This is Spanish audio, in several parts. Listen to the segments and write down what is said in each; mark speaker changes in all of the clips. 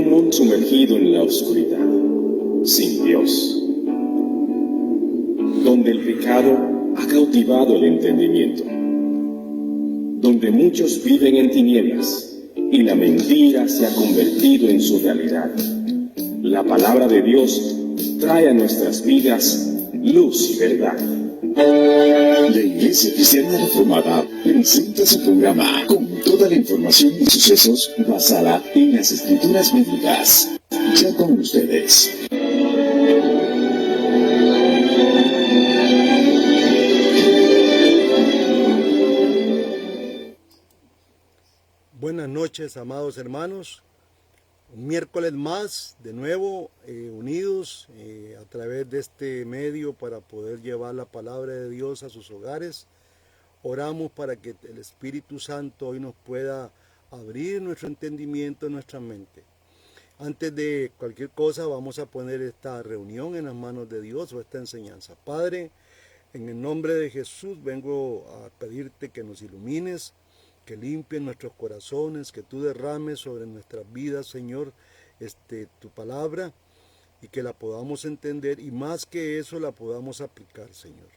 Speaker 1: un mundo sumergido en la oscuridad, sin Dios, donde el pecado ha cautivado el entendimiento, donde muchos viven en tinieblas y la mentira se ha convertido en su realidad. La palabra de Dios trae a nuestras vidas luz y verdad.
Speaker 2: La Iglesia Cristiana Reformada presenta su programa con toda la información y sucesos basada en las Escrituras bíblicas. Ya con ustedes.
Speaker 3: Buenas noches, amados hermanos. Un miércoles más, de nuevo, unidos a través de este medio para poder llevar la palabra de Dios a sus hogares. Oramos para que el Espíritu Santo hoy nos pueda abrir nuestro entendimiento, nuestra mente. Antes de cualquier cosa, vamos a poner esta reunión en las manos de Dios o esta enseñanza. Padre, en el nombre de Jesús vengo a pedirte que nos ilumines, que limpies nuestros corazones, que tú derrames sobre nuestras vidas, Señor, tu palabra, y que la podamos entender, y más que eso la podamos aplicar, Señor.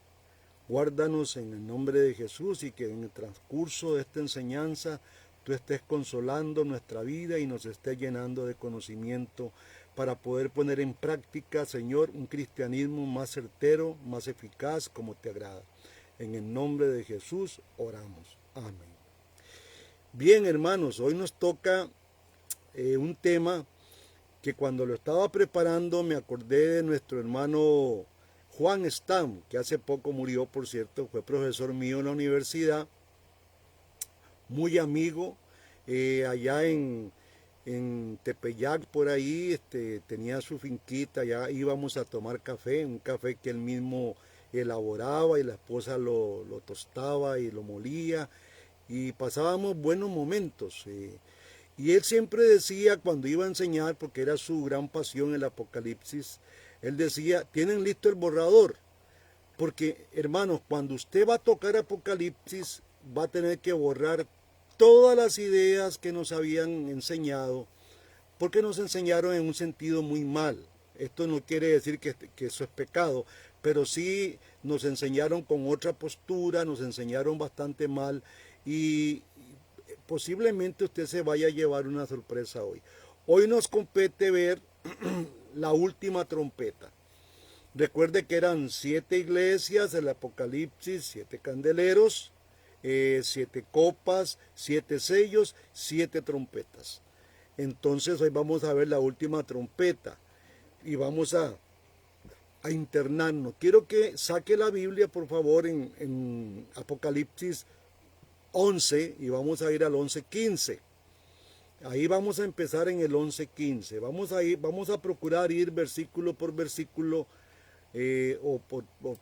Speaker 3: Guárdanos en el nombre de Jesús, y que en el transcurso de esta enseñanza tú estés consolando nuestra vida y nos estés llenando de conocimiento para poder poner en práctica, Señor, un cristianismo más certero, más eficaz, como te agrada. En el nombre de Jesús oramos. Amén. Bien, hermanos, hoy nos toca un tema que cuando lo estaba preparando me acordé de nuestro hermano Juan Stam, que hace poco murió, por cierto, fue profesor mío en la universidad, muy amigo, allá en Tepeyac, por ahí, tenía su finquita, ya íbamos a tomar café, un café que él mismo elaboraba y la esposa lo tostaba y lo molía, y pasábamos buenos momentos. Y él siempre decía, cuando iba a enseñar, porque era su gran pasión el Apocalipsis, él decía, ¿tienen listo el borrador? Porque, hermanos, cuando usted va a tocar Apocalipsis, va a tener que borrar todas las ideas que nos habían enseñado, porque nos enseñaron en un sentido muy mal. Esto no quiere decir que eso es pecado, pero sí nos enseñaron con otra postura, nos enseñaron bastante mal, y posiblemente usted se vaya a llevar una sorpresa hoy. Hoy nos compete ver la última trompeta. Recuerde que eran 7 iglesias, el Apocalipsis, 7 candeleros, 7 copas, 7 sellos, 7 trompetas. Entonces hoy vamos a ver la última trompeta y vamos a internarnos. Quiero que saque la Biblia, por favor, en Apocalipsis 11 y vamos a ir al 11:15. Ahí vamos a empezar en el 11:15. Vamos a procurar ir versículo por versículo o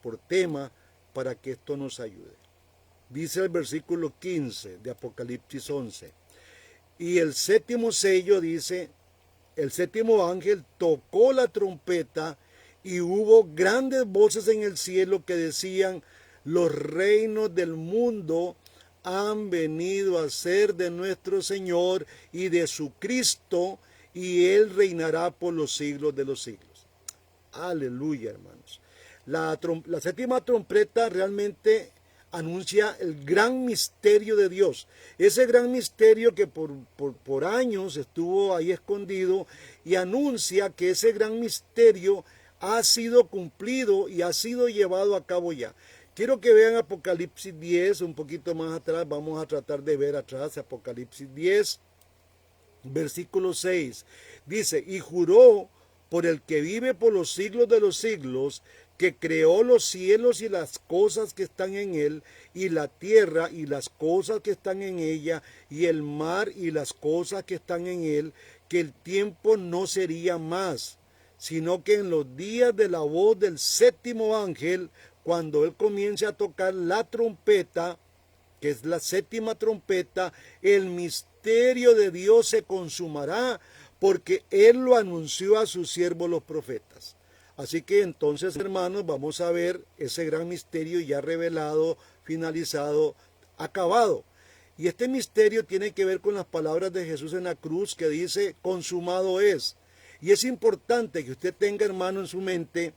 Speaker 3: por tema para que esto nos ayude. Dice el versículo 15 de Apocalipsis 11. Y el séptimo sello dice, el séptimo ángel tocó la trompeta y hubo grandes voces en el cielo que decían, los reinos del mundo han venido a ser de nuestro Señor y de su Cristo, y Él reinará por los siglos de los siglos. Aleluya, hermanos. La séptima trompeta realmente anuncia el gran misterio de Dios. Ese gran misterio que por años estuvo ahí escondido, y anuncia que ese gran misterio ha sido cumplido y ha sido llevado a cabo ya. Quiero que vean Apocalipsis 10, un poquito más atrás, vamos a tratar de ver atrás, Apocalipsis 10, versículo 6. Dice, y juró por el que vive por los siglos de los siglos, que creó los cielos y las cosas que están en él, y la tierra y las cosas que están en ella, y el mar y las cosas que están en él, que el tiempo no sería más, sino que en los días de la voz del séptimo ángel, cuando él comience a tocar la trompeta, que es la séptima trompeta, el misterio de Dios se consumará, porque él lo anunció a sus siervos los profetas. Así que entonces, hermanos, vamos a ver ese gran misterio ya revelado, finalizado, acabado. Y este misterio tiene que ver con las palabras de Jesús en la cruz que dice, consumado es. Y es importante que usted tenga, hermano, en su mente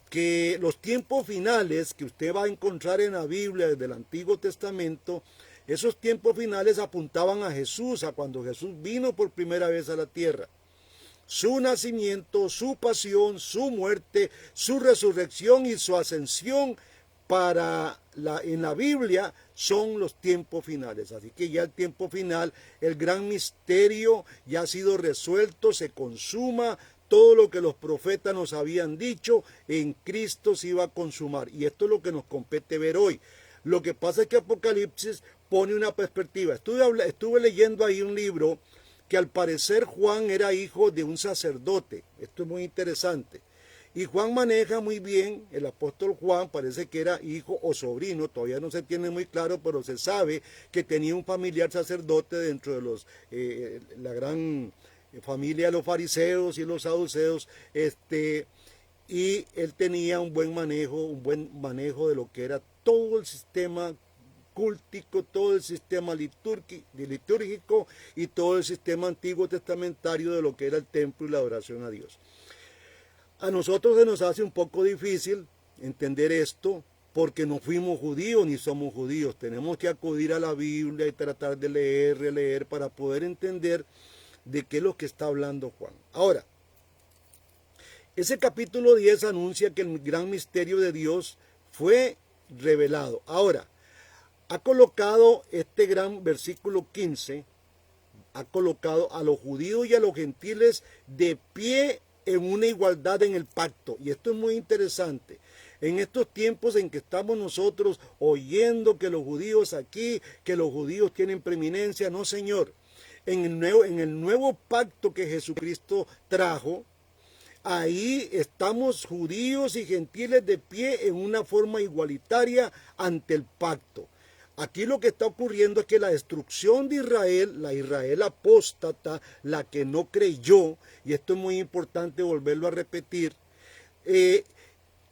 Speaker 3: que los tiempos finales que usted va a encontrar en la Biblia desde el Antiguo Testamento, esos tiempos finales apuntaban a Jesús, a cuando Jesús vino por primera vez a la tierra. Su nacimiento, su pasión, su muerte, su resurrección y su ascensión en la Biblia son los tiempos finales. Así que ya el tiempo final, el gran misterio ya ha sido resuelto, se consuma. Todo lo que los profetas nos habían dicho, en Cristo se iba a consumar. Y esto es lo que nos compete ver hoy. Lo que pasa es que Apocalipsis pone una perspectiva. Estuve leyendo ahí un libro que al parecer Juan era hijo de un sacerdote. Esto es muy interesante. Y Juan maneja muy bien, el apóstol Juan parece que era hijo o sobrino, todavía no se tiene muy claro, pero se sabe que tenía un familiar sacerdote dentro de la gran familia de los fariseos y los saduceos, y él tenía un buen manejo de lo que era todo el sistema cultico, todo el sistema litúrgico y todo el sistema antiguo testamentario de lo que era el templo y la adoración a Dios. A nosotros se nos hace un poco difícil entender esto porque no fuimos judíos ni somos judíos. Tenemos que acudir a la Biblia y tratar de leer, releer para poder entender de qué es lo que está hablando Juan. Ahora, ese capítulo 10 anuncia que el gran misterio de Dios fue revelado. Ahora, ha colocado este gran versículo 15, ha colocado a los judíos y a los gentiles de pie en una igualdad en el pacto. Y esto es muy interesante. En estos tiempos en que estamos nosotros oyendo que los judíos aquí, que los judíos tienen preeminencia, no, señor. En el nuevo pacto que Jesucristo trajo, ahí estamos judíos y gentiles de pie en una forma igualitaria ante el pacto. Aquí lo que está ocurriendo es que la destrucción de Israel, la Israel apóstata, la que no creyó, y esto es muy importante volverlo a repetir,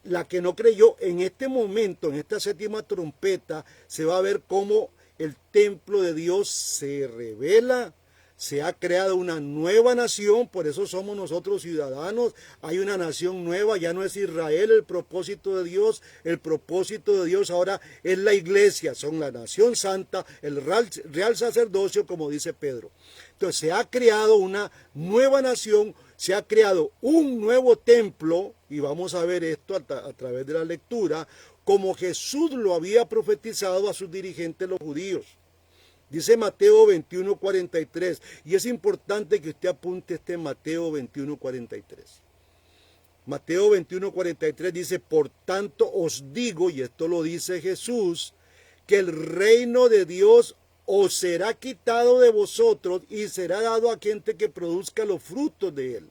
Speaker 3: la que no creyó en este momento, en esta séptima trompeta, se va a ver cómo el templo de Dios se revela. Se ha creado una nueva nación, por eso somos nosotros ciudadanos. Hay una nación nueva, ya no es Israel el propósito de Dios. El propósito de Dios ahora es la iglesia, son la nación santa, el real sacerdocio, como dice Pedro. Entonces se ha creado una nueva nación, se ha creado un nuevo templo, y vamos a ver esto a través de la lectura, como Jesús lo había profetizado a sus dirigentes los judíos. Dice Mateo 21:43, y es importante que usted apunte este Mateo 21:43. Mateo 21:43 dice, por tanto os digo, y esto lo dice Jesús, que el reino de Dios os será quitado de vosotros y será dado a gente que produzca los frutos de él.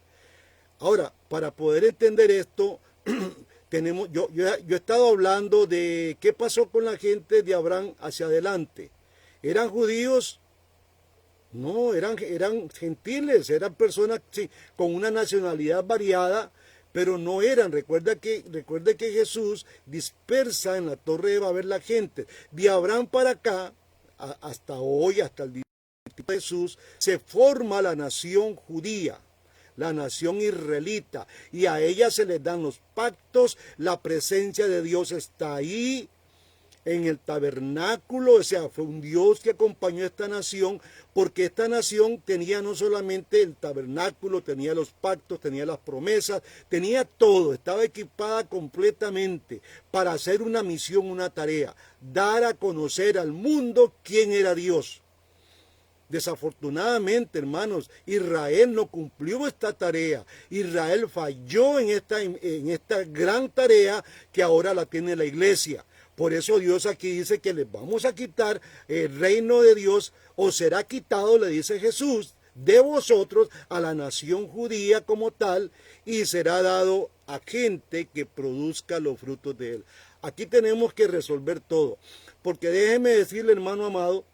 Speaker 3: Ahora, para poder entender esto, yo he estado hablando de qué pasó con la gente de Abraham hacia adelante. ¿Eran judíos? No, eran gentiles, eran personas sí, con una nacionalidad variada, pero no eran. Recuerde que Jesús dispersa en la torre de Babel la gente. De Abraham para acá, hasta hoy, hasta el día de Jesús, se forma la nación judía, la nación israelita, y a ella se les dan los pactos, la presencia de Dios está ahí, en el tabernáculo, o sea, fue un Dios que acompañó a esta nación, porque esta nación tenía no solamente el tabernáculo, tenía los pactos, tenía las promesas, tenía todo, estaba equipada completamente para hacer una misión, una tarea, dar a conocer al mundo quién era Dios. Desafortunadamente, hermanos, Israel no cumplió esta tarea. Israel falló en esta gran tarea que ahora la tiene la iglesia. Por eso Dios aquí dice que les vamos a quitar el reino de Dios, o será quitado, le dice Jesús, de vosotros a la nación judía como tal, y será dado a gente que produzca los frutos de él. Aquí tenemos que resolver todo, porque déjeme decirle, hermano amado,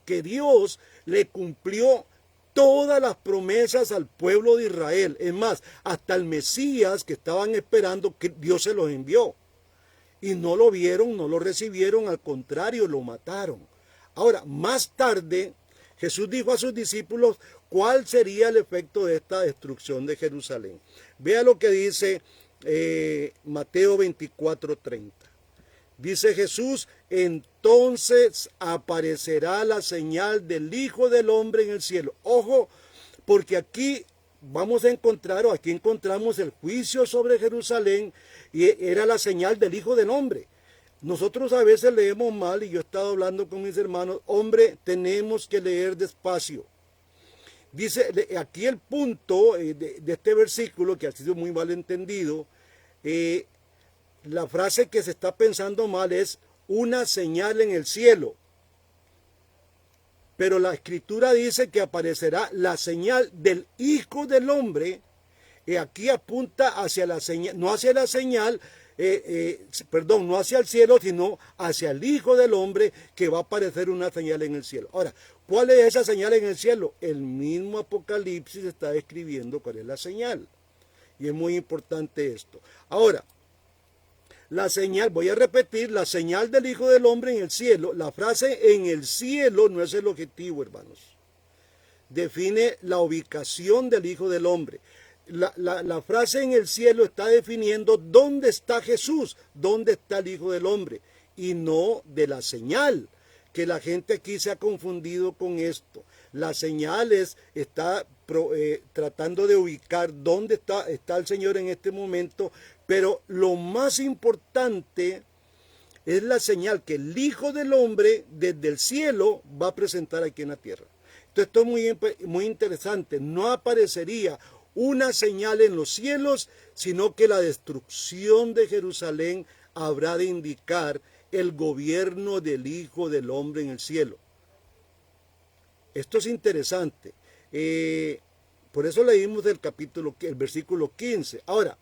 Speaker 3: que Dios le cumplió todas las promesas al pueblo de Israel. Es más, hasta el Mesías que estaban esperando, que Dios se los envió. Y no lo vieron, no lo recibieron, al contrario, lo mataron. Ahora, más tarde, Jesús dijo a sus discípulos cuál sería el efecto de esta destrucción de Jerusalén. Vea lo que dice Mateo 24:30. Dice Jesús, entonces aparecerá la señal del Hijo del Hombre en el cielo. Ojo, porque aquí vamos a encontrar, o aquí encontramos el juicio sobre Jerusalén, y era la señal del Hijo del Hombre. Nosotros a veces leemos mal, y yo he estado hablando con mis hermanos, hombre, tenemos que leer despacio. Dice, aquí el punto de este versículo, que ha sido muy mal entendido, la frase que se está pensando mal es una señal en el cielo. Pero la escritura dice que aparecerá la señal del Hijo del Hombre. Y aquí apunta hacia la señal, no hacia la señal, no hacia el cielo, sino hacia el Hijo del Hombre, que va a aparecer una señal en el cielo. Ahora, ¿cuál es esa señal en el cielo? El mismo Apocalipsis está describiendo cuál es la señal. Y es muy importante esto. Ahora, la señal, voy a repetir, la señal del Hijo del Hombre en el cielo. La frase en el cielo no es el objetivo, hermanos. Define la ubicación del Hijo del Hombre. La frase en el cielo está definiendo dónde está Jesús, dónde está el Hijo del Hombre, y no de la señal, que la gente aquí se ha confundido con esto. La señal está tratando de ubicar dónde está el Señor en este momento, pero lo más importante es la señal que el Hijo del Hombre desde el cielo va a presentar aquí en la tierra. Entonces esto es muy interesante. No aparecería una señal en los cielos, sino que la destrucción de Jerusalén habrá de indicar el gobierno del Hijo del Hombre en el cielo. Esto es interesante. Por eso leímos el versículo 15. Ahora,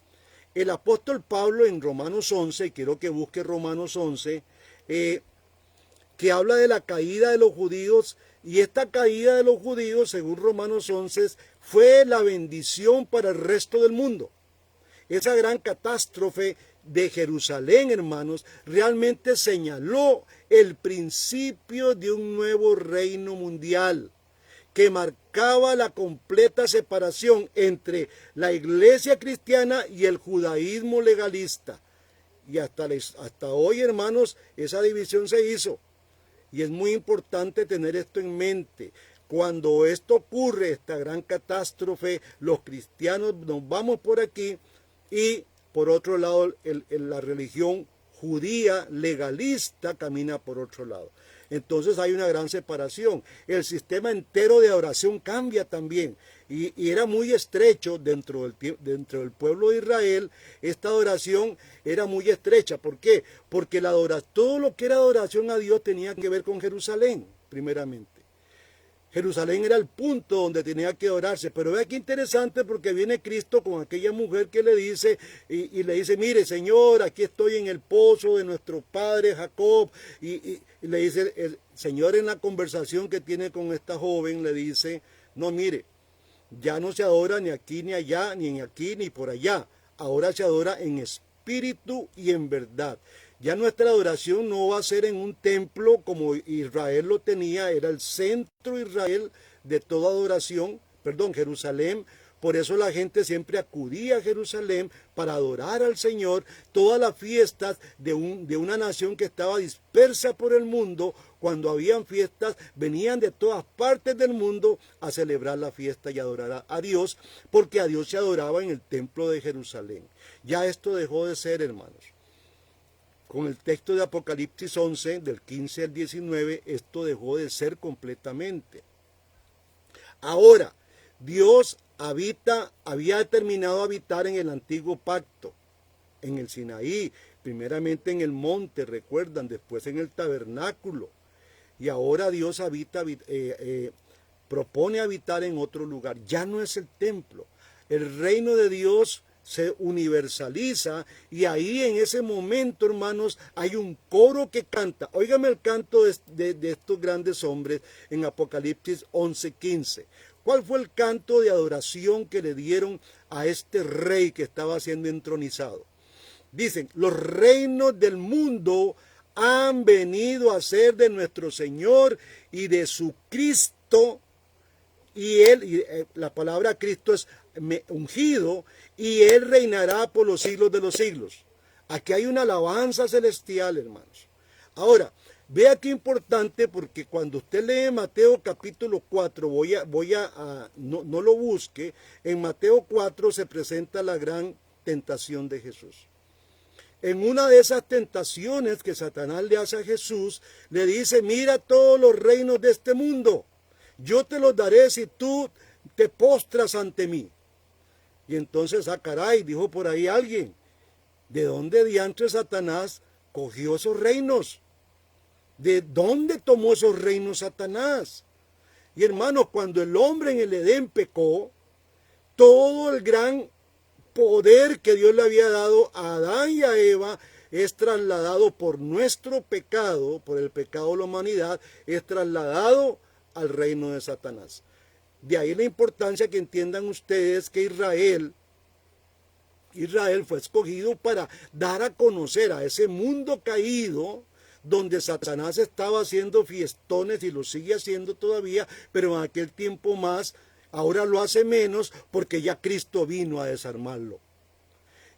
Speaker 3: el apóstol Pablo en Romanos 11, quiero que busque Romanos 11, que habla de la caída de los judíos, y esta caída de los judíos, según Romanos 11, fue la bendición para el resto del mundo. Esa gran catástrofe de Jerusalén, hermanos, realmente señaló el principio de un nuevo reino mundial que marcaba la completa separación entre la iglesia cristiana y el judaísmo legalista. Y hasta hoy, hermanos, esa división se hizo. Y es muy importante tener esto en mente. Cuando esto ocurre, esta gran catástrofe, los cristianos nos vamos por aquí, y por otro lado la religión judía legalista camina por otro lado. Entonces hay una gran separación. El sistema entero de adoración cambia también. Y era muy estrecho dentro del pueblo de Israel. Esta adoración era muy estrecha. ¿Por qué? Porque todo lo que era adoración a Dios tenía que ver con Jerusalén, primeramente. Jerusalén era el punto donde tenía que adorarse. Pero vea qué interesante, porque viene Cristo con aquella mujer que le dice, y le dice, mire, Señor, aquí estoy en el pozo de nuestro padre Jacob. Y le dice, el Señor, en la conversación que tiene con esta joven, le dice, no, mire, ya no se adora ni aquí ni allá, ni aquí ni por allá. Ahora se adora en espíritu y en verdad. Ya nuestra adoración no va a ser en un templo como Israel lo tenía, era el centro Israel de toda adoración, Jerusalén. Por eso la gente siempre acudía a Jerusalén para adorar al Señor. Todas las fiestas de una nación que estaba dispersa por el mundo, cuando habían fiestas, venían de todas partes del mundo a celebrar la fiesta y adorar a Dios, porque a Dios se adoraba en el templo de Jerusalén. Ya esto dejó de ser, hermanos. Con el texto de Apocalipsis 11, del 15 al 19, esto dejó de ser completamente. Ahora, Dios había determinado habitar en el antiguo pacto, en el Sinaí, primeramente en el monte, recuerdan, después en el tabernáculo. Y ahora Dios propone habitar en otro lugar. Ya no es el templo. El reino de Dios se universaliza, y ahí en ese momento, hermanos, hay un coro que canta. Óigame el canto de estos grandes hombres en Apocalipsis 11:15. ¿Cuál fue el canto de adoración que le dieron a este rey que estaba siendo entronizado? Dicen, los reinos del mundo han venido a ser de nuestro Señor y de su Cristo. Y la palabra Cristo es ungido, y Él reinará por los siglos de los siglos. Aquí hay una alabanza celestial, hermanos. Ahora, vea qué importante, porque cuando usted lee Mateo capítulo 4, no lo busque, en Mateo 4 se presenta la gran tentación de Jesús. En una de esas tentaciones que Satanás le hace a Jesús, le dice: mira todos los reinos de este mundo, yo te los daré si tú te postras ante mí. Y entonces, caray, dijo por ahí alguien, ¿de dónde diantre Satanás cogió esos reinos? ¿De dónde tomó esos reinos Satanás? Y hermanos, cuando el hombre en el Edén pecó, todo el gran poder que Dios le había dado a Adán y a Eva es trasladado por nuestro pecado, por el pecado de la humanidad, es trasladado al reino de Satanás. De ahí la importancia que entiendan ustedes que Israel fue escogido para dar a conocer a ese mundo caído, donde Satanás estaba haciendo fiestones y lo sigue haciendo todavía, pero en aquel tiempo más. Ahora lo hace menos porque ya Cristo vino a desarmarlo.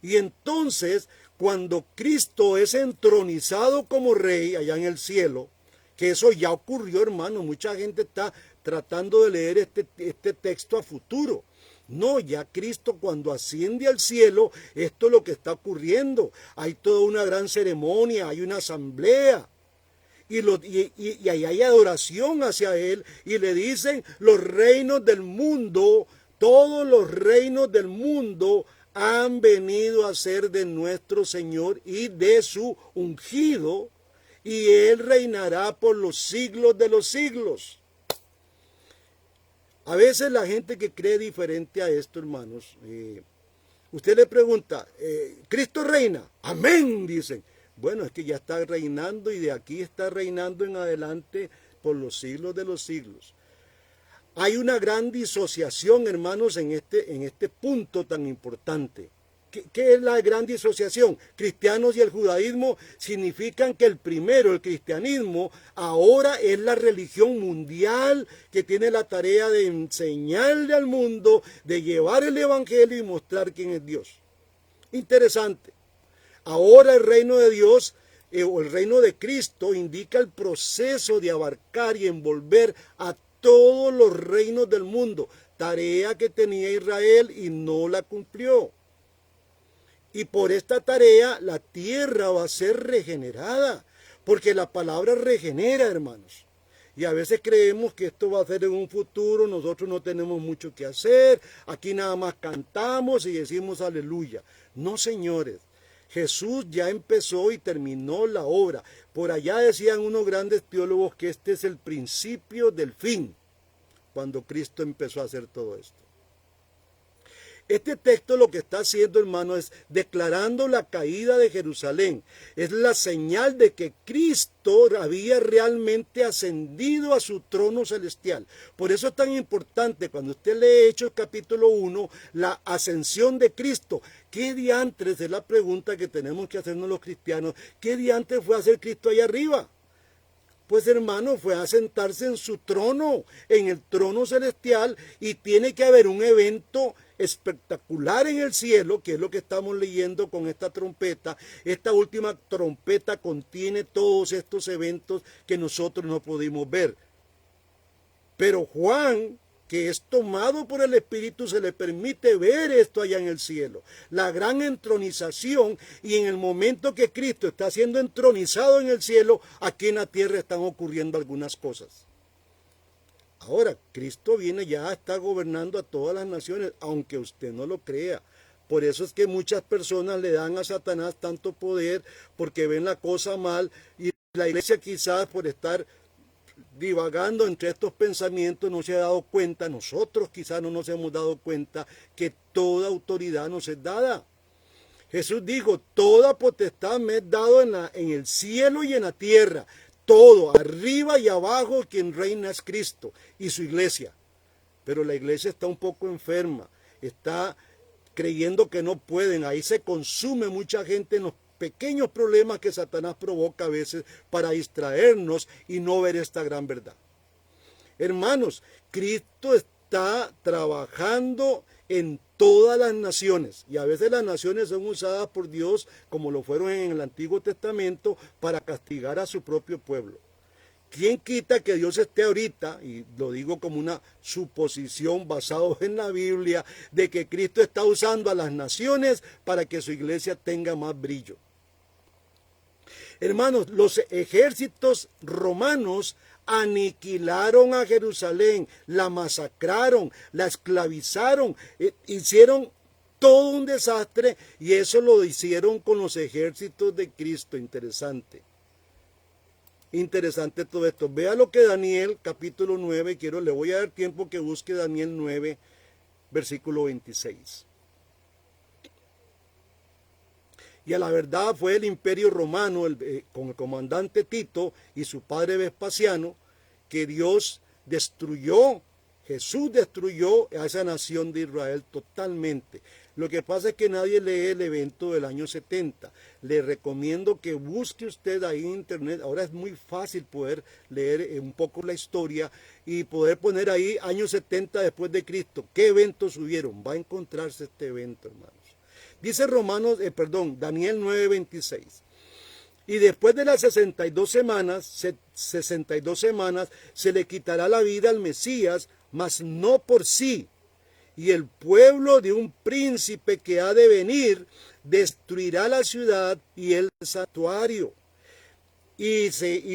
Speaker 3: Y entonces, cuando Cristo es entronizado como rey allá en el cielo, que eso ya ocurrió, hermano, mucha gente está tratando de leer este texto a futuro. No, ya Cristo cuando asciende al cielo, esto es lo que está ocurriendo. Hay toda una gran ceremonia, hay una asamblea. Y ahí hay adoración hacia Él, y le dicen: los reinos del mundo, todos los reinos del mundo han venido a ser de nuestro Señor y de su ungido, y Él reinará por los siglos de los siglos. A veces la gente que cree diferente a esto, hermanos, usted le pregunta: ¿Cristo reina? Amén, dicen. Bueno, es que ya está reinando, y de aquí está reinando en adelante por los siglos de los siglos. Hay una gran disociación, hermanos, en este punto tan importante. ¿Qué es la gran disociación? Cristianos y el judaísmo significan que el cristianismo, ahora es la religión mundial que tiene la tarea de enseñarle al mundo, de llevar el evangelio y mostrar quién es Dios. Interesante. Ahora el reino de Dios o el reino de Cristo indica el proceso de abarcar y envolver a todos los reinos del mundo, tarea que tenía Israel y no la cumplió. Y por esta tarea la tierra va a ser regenerada, porque la palabra regenera, hermanos. Y a veces creemos que esto va a ser en un futuro, nosotros no tenemos mucho que hacer, aquí nada más cantamos y decimos aleluya. No, señores. Jesús ya empezó y terminó la obra. Por allá decían unos grandes teólogos que este es el principio del fin, cuando Cristo empezó a hacer todo esto. Este texto lo que está haciendo, hermano, es declarando la caída de Jerusalén. Es la señal de que Cristo había realmente ascendido a su trono celestial. Por eso es tan importante cuando usted lee Hechos capítulo 1, la ascensión de Cristo. ¿Qué diantres es la pregunta que tenemos que hacernos los cristianos? ¿Qué diantres fue a hacer Cristo allá arriba? Pues, hermano, fue a sentarse en su trono, en el trono celestial, y tiene que haber un evento espectacular en el cielo, que es lo que estamos leyendo con esta trompeta. Esta última trompeta contiene todos estos eventos que nosotros no pudimos ver. Pero Juan, que es tomado por el Espíritu, se le permite ver esto allá en el cielo. La gran entronización, y en el momento que Cristo está siendo entronizado en el cielo, aquí en la tierra están ocurriendo algunas cosas. Ahora, Cristo viene, ya está gobernando a todas las naciones, aunque usted no lo crea. Por eso es que muchas personas le dan a Satanás tanto poder, porque ven la cosa mal, y la iglesia quizás por estar divagando entre estos pensamientos no se ha dado cuenta, nosotros quizás no nos hemos dado cuenta que toda autoridad nos es dada. Jesús dijo: toda potestad me es dado en el cielo y en la tierra. Todo, arriba y abajo, quien reina es Cristo y su iglesia. Pero la iglesia está un poco enferma, está creyendo que no pueden. Ahí se consume mucha gente en los pequeños problemas que Satanás provoca a veces para distraernos y no ver esta gran verdad. Hermanos, Cristo está trabajando en todas las naciones, y a veces las naciones son usadas por Dios, como lo fueron en el Antiguo Testamento, para castigar a su propio pueblo. ¿Quién quita que Dios esté ahorita, y lo digo como una suposición basada en la Biblia, de que Cristo está usando a las naciones para que su iglesia tenga más brillo? Hermanos, los ejércitos romanos aniquilaron a Jerusalén, la masacraron, la esclavizaron, hicieron todo un desastre, y eso lo hicieron con los ejércitos de Cristo. Interesante. Interesante todo esto. Vea lo que Daniel capítulo 9, le voy a dar tiempo que busque Daniel 9, versículo 26. Y a la verdad fue el imperio romano con el comandante Tito y su padre Vespasiano que Dios destruyó, Jesús destruyó a esa nación de Israel totalmente. Lo que pasa es que nadie lee el evento del año 70. Le recomiendo que busque usted ahí en internet. Ahora es muy fácil poder leer un poco la historia y poder poner ahí año 70 después de Cristo. ¿Qué eventos hubieron? Va a encontrarse este evento, hermanos. Dice Daniel 9:26. Y después de las 62 semanas se le quitará la vida al Mesías, mas no por sí. Y el pueblo de un príncipe que ha de venir destruirá la ciudad y el santuario. Y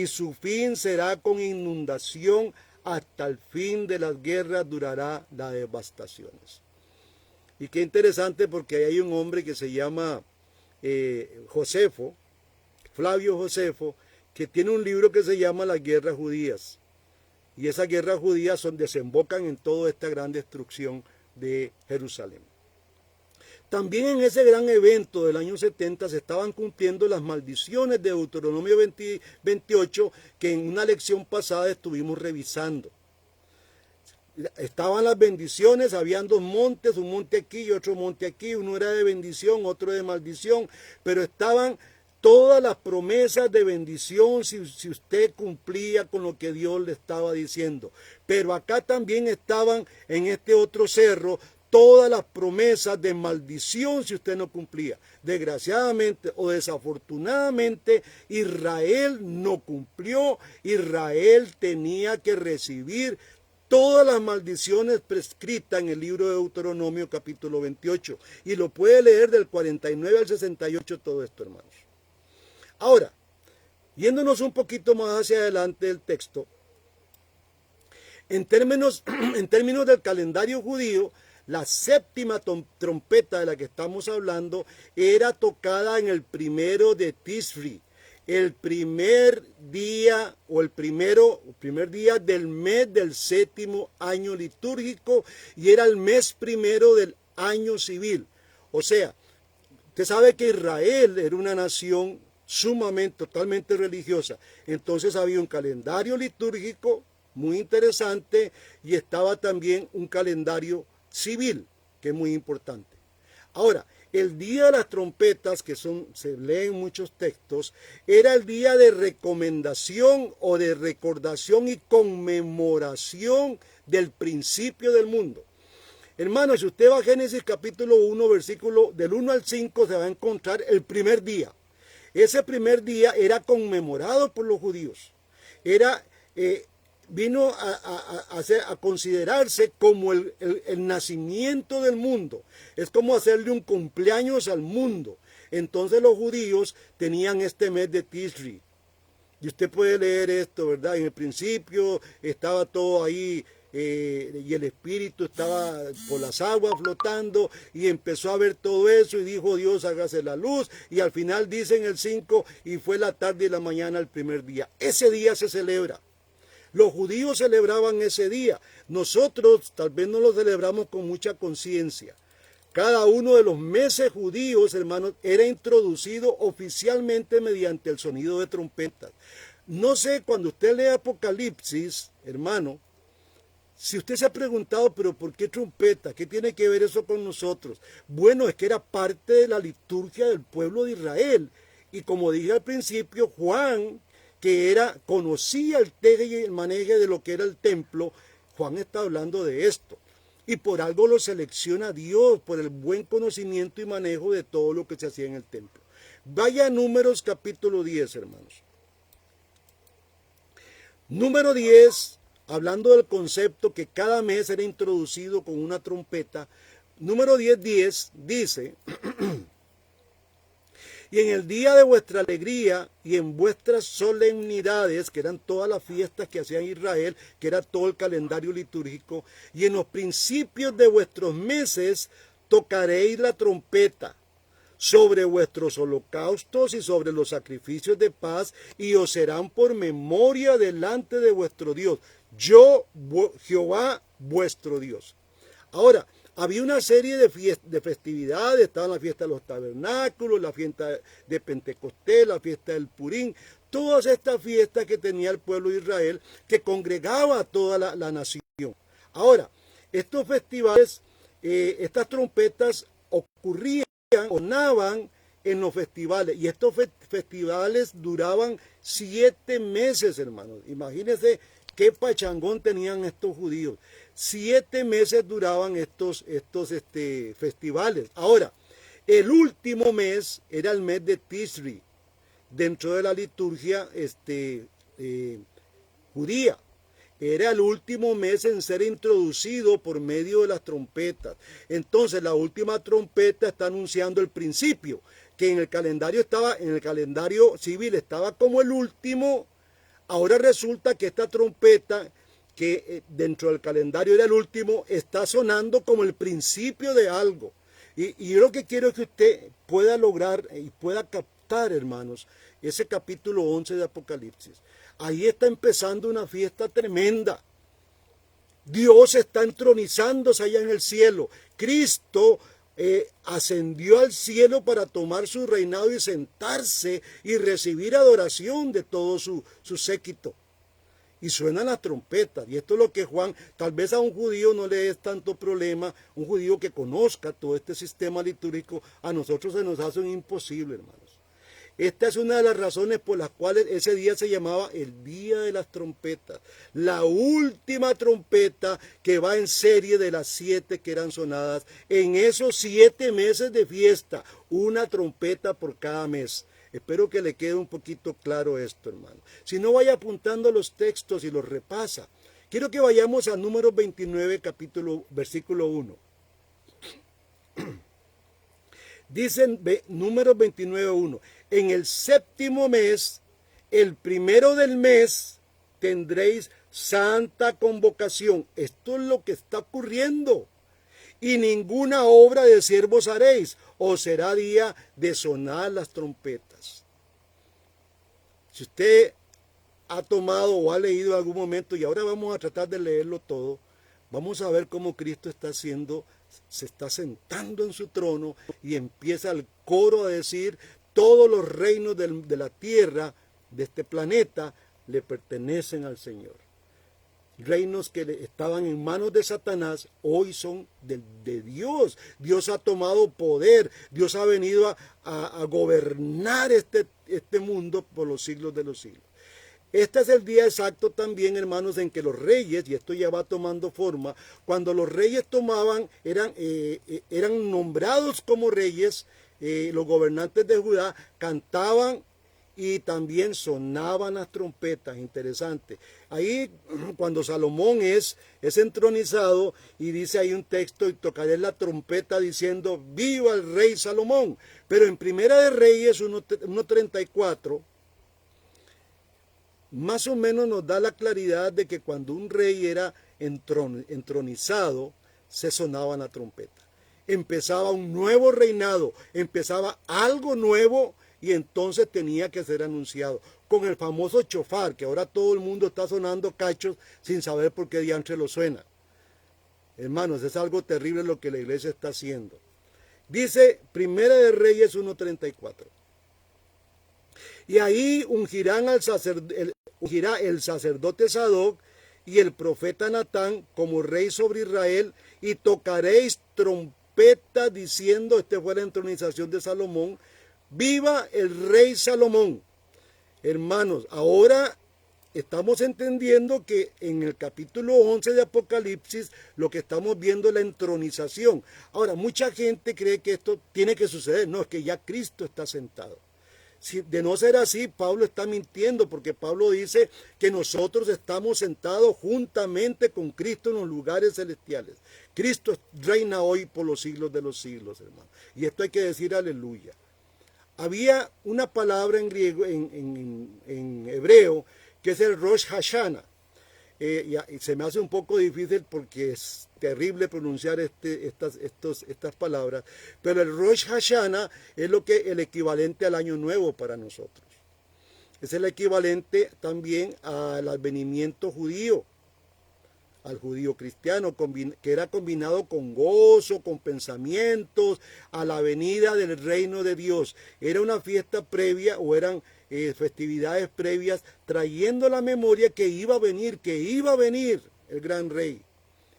Speaker 3: su fin será con inundación, hasta el fin de las guerras durará las devastaciones. Y qué interesante, porque hay un hombre que se llama Flavio Josefo, que tiene un libro que se llama Las Guerras Judías. Y esas guerras judías desembocan en toda esta gran destrucción de Jerusalén. También en ese gran evento del año 70 se estaban cumpliendo las maldiciones de Deuteronomio 28, que en una lección pasada estuvimos revisando. Estaban las bendiciones, habían dos montes, un monte aquí y otro monte aquí, uno era de bendición, otro de maldición, pero estaban todas las promesas de bendición si usted cumplía con lo que Dios le estaba diciendo. Pero acá también estaban en este otro cerro todas las promesas de maldición si usted no cumplía. Desgraciadamente o desafortunadamente, Israel no cumplió. Israel tenía que recibir todas las maldiciones prescritas en el libro de Deuteronomio capítulo 28. Y lo puede leer del 49 al 68 todo esto, hermanos. Ahora, yéndonos un poquito más hacia adelante del texto, en términos del calendario judío, la séptima trompeta de la que estamos hablando era tocada en el primero de Tisri, el primer día del mes del séptimo año litúrgico, y era el mes primero del año civil. O sea, usted sabe que Israel era una nación totalmente religiosa. Entonces había un calendario litúrgico muy interesante y estaba también un calendario civil, que es muy importante. Ahora, el día de las trompetas, se leen muchos textos, era el día de recomendación o de recordación y conmemoración del principio del mundo. Hermanos, si usted va a Génesis capítulo 1, versículo del 1 al 5, se va a encontrar el primer día. Ese primer día era conmemorado por los judíos. Vino a considerarse como el nacimiento del mundo. Es como hacerle un cumpleaños al mundo. Entonces los judíos tenían este mes de Tisri. Y usted puede leer esto, ¿verdad? En el principio estaba todo ahí, y el Espíritu estaba por las aguas flotando, y empezó a ver todo eso, y dijo Dios, hágase la luz, y al final dice en el 5, y fue la tarde y la mañana el primer día. Ese día se celebra. Los judíos celebraban ese día. Nosotros tal vez no lo celebramos con mucha conciencia. Cada uno de los meses judíos, hermanos, era introducido oficialmente mediante el sonido de trompetas. No sé, cuando usted lee Apocalipsis, hermano, si usted se ha preguntado, pero ¿por qué trompeta? ¿Qué tiene que ver eso con nosotros? Bueno, es que era parte de la liturgia del pueblo de Israel. Y como dije al principio, Juan, que conocía el teje y el maneje de lo que era el templo, Juan está hablando de esto. Y por algo lo selecciona Dios, por el buen conocimiento y manejo de todo lo que se hacía en el templo. Vaya a Números capítulo 10, hermanos. Número 10, hablando del concepto que cada mes era introducido con una trompeta. Número 10 dice: y en el día de vuestra alegría y en vuestras solemnidades, que eran todas las fiestas que hacía Israel, que era todo el calendario litúrgico, y en los principios de vuestros meses tocaréis la trompeta sobre vuestros holocaustos y sobre los sacrificios de paz, y os serán por memoria delante de vuestro Dios. Yo, Jehová, vuestro Dios. Ahora, había una serie de festividades, estaban la fiesta de los tabernáculos, la fiesta de Pentecostés, la fiesta del Purín, todas estas fiestas que tenía el pueblo de Israel, que congregaba a toda la nación. Ahora, estos festivales, estas trompetas ocurrían, sonaban en los festivales, y estos festivales duraban 7 meses, hermanos. Imagínense qué pachangón tenían estos judíos. 7 meses duraban estos festivales. Ahora, el último mes era el mes de Tisri, dentro de la liturgia judía. Era el último mes en ser introducido por medio de las trompetas. Entonces, la última trompeta está anunciando el principio, que en el calendario civil estaba como el último. Ahora resulta que esta trompeta, que dentro del calendario era el último, está sonando como el principio de algo. Y yo lo que quiero es que usted pueda lograr y pueda captar, hermanos, ese capítulo 11 de Apocalipsis. Ahí está empezando una fiesta tremenda. Dios está entronizándose allá en el cielo. Cristo ascendió al cielo para tomar su reinado y sentarse y recibir adoración de todo su séquito. Y suenan las trompetas, y esto es lo que Juan, tal vez a un judío no le es tanto problema, un judío que conozca todo este sistema litúrgico, a nosotros se nos hace un imposible, hermanos. Esta es una de las razones por las cuales ese día se llamaba el Día de las Trompetas, la última trompeta que va en serie de las 7 que eran sonadas en esos 7 meses de fiesta, una trompeta por cada mes. Espero que le quede un poquito claro esto, hermano. Si no, vaya apuntando los textos y los repasa. Quiero que vayamos a Números 29, versículo 1. Dicen Números 29, 1. En el 7º mes, el primero del mes, tendréis santa convocación. Esto es lo que está ocurriendo. Y ninguna obra de siervos haréis, o será día de sonar las trompetas. Si usted ha tomado o ha leído en algún momento, y ahora vamos a tratar de leerlo todo, vamos a ver cómo Cristo se está sentando en su trono, y empieza el coro a decir: todos los reinos de la tierra, de este planeta, le pertenecen al Señor. Reinos que estaban en manos de Satanás, hoy son de Dios. Dios ha tomado poder. Dios ha venido a gobernar este mundo por los siglos de los siglos. Este es el día exacto también, hermanos, en que los reyes, y esto ya va tomando forma, cuando los reyes eran nombrados como reyes, los gobernantes de Judá cantaban y también sonaban las trompetas. Interesante. Ahí cuando Salomón es entronizado, y dice ahí un texto: y tocaré la trompeta diciendo viva el rey Salomón. Pero en Primera de Reyes 1:34, más o menos nos da la claridad de que cuando un rey era entronizado, se sonaba la trompeta. Empezaba un nuevo reinado, empezaba algo nuevo, y entonces tenía que ser anunciado con el famoso chofar, que ahora todo el mundo está sonando cachos sin saber por qué diantre lo suena. Hermanos, es algo terrible lo que la iglesia está haciendo. Dice Primera de Reyes 1:34. Y ahí ungirá el sacerdote Sadoc y el profeta Natán como rey sobre Israel, y tocaréis trompeta diciendo, fue la entronización de Salomón, viva el rey Salomón. Hermanos, ahora estamos entendiendo que en el capítulo 11 de Apocalipsis lo que estamos viendo es la entronización. Ahora, mucha gente cree que esto tiene que suceder. No, es que ya Cristo está sentado. Si de no ser así, Pablo está mintiendo, porque Pablo dice que nosotros estamos sentados juntamente con Cristo en los lugares celestiales. Cristo reina hoy por los siglos de los siglos, hermano. Y esto hay que decir aleluya. Había una palabra en griego, en hebreo, que es el Rosh Hashanah. Y se me hace un poco difícil porque es terrible pronunciar estas palabras, pero el Rosh Hashanah es el equivalente al Año Nuevo para nosotros. Es el equivalente también al advenimiento judío, al judío cristiano, que era combinado con gozo, con pensamientos, a la venida del reino de Dios. Era una fiesta previa o eran festividades previas trayendo la memoria que iba a venir el gran rey.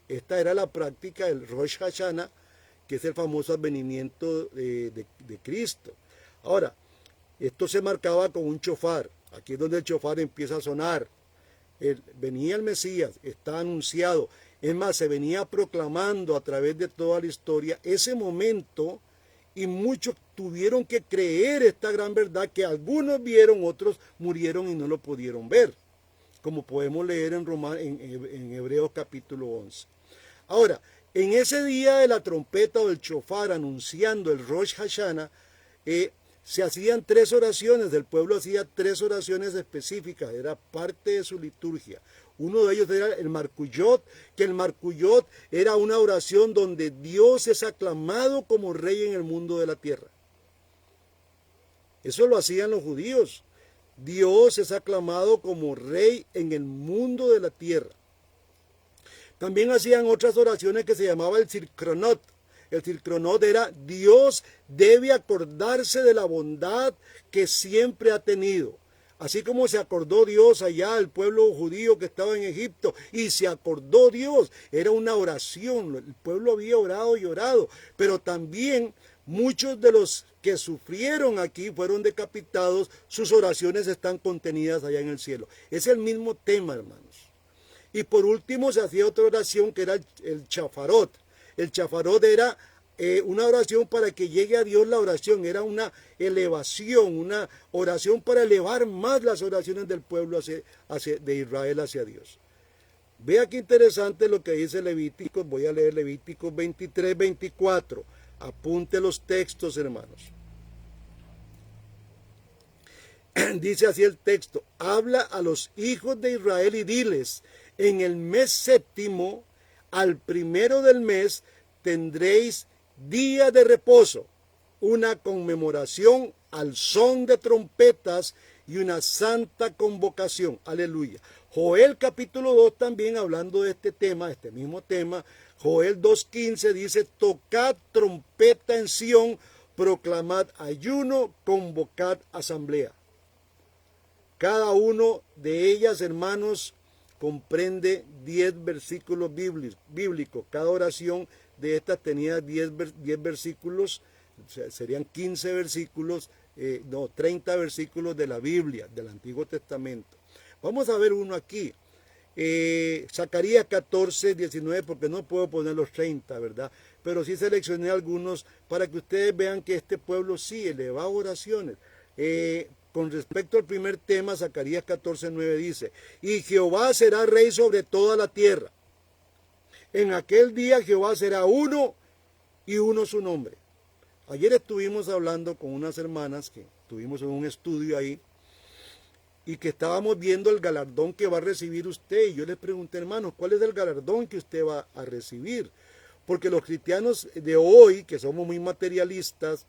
Speaker 3: Esta era la práctica del Rosh Hashanah, que es el famoso advenimiento de Cristo. Ahora, esto se marcaba con un shofar. Aquí es donde el shofar empieza a sonar. Venía el Mesías, está anunciado. Es más, se venía proclamando a través de toda la historia ese momento, y muchos tuvieron que creer esta gran verdad que algunos vieron, otros murieron y no lo pudieron ver, como podemos leer en Hebreos capítulo 11. Ahora, en ese día de la trompeta o del shofar anunciando el Rosh Hashanah, se hacían 3 oraciones, el pueblo hacía 3 oraciones específicas, era parte de su liturgia. Uno de ellos era el Marcuyot, que el Marcuyot era una oración donde Dios es aclamado como rey en el mundo de la tierra. Eso lo hacían los judíos. Dios es aclamado como rey en el mundo de la tierra. También hacían otras oraciones que se llamaba el Zikronot. El Zikronot era Dios debe acordarse de la bondad que siempre ha tenido. Así como se acordó Dios allá al pueblo judío que estaba en Egipto, y se acordó Dios, era una oración, el pueblo había orado y orado, pero también muchos de los que sufrieron aquí fueron decapitados, sus oraciones están contenidas allá en el cielo. Es el mismo tema, hermanos. Y por último se hacía otra oración que era el chafarot. El chafarot era una oración para que llegue a Dios la oración, era una elevación, una oración para elevar más las oraciones del pueblo de Israel hacia Dios. Vea qué interesante lo que dice Levítico. Voy a leer Levítico 23, 24. Apunte los textos, hermanos. Dice así el texto: habla a los hijos de Israel y diles: en el mes séptimo, al primero del mes, tendréis día de reposo, una conmemoración al son de trompetas y una santa convocación. Aleluya. Joel capítulo 2 también, hablando de este tema, este mismo tema, Joel 2:15 dice: tocad trompeta en Sión, proclamad ayuno, convocad asamblea. Cada uno de ellas, hermanos, comprende 10 versículos bíblicos. Cada oración de estas tenía 10 versículos, o sea, serían 15 versículos, 30 versículos de la Biblia, del Antiguo Testamento. Vamos a ver uno aquí. Zacarías 14, 19, porque no puedo poner los 30, ¿verdad? Pero sí seleccioné algunos para que ustedes vean que este pueblo sí eleva oraciones. Con respecto al primer tema, Zacarías 14, 9 dice: y Jehová será rey sobre toda la tierra. En aquel día Jehová será uno y uno su nombre. Ayer estuvimos hablando con unas hermanas que tuvimos un estudio ahí y que estábamos viendo el galardón que va a recibir usted. Y yo les pregunté: hermanos, ¿cuál es el galardón que usted va a recibir? Porque los cristianos de hoy, que somos muy materialistas,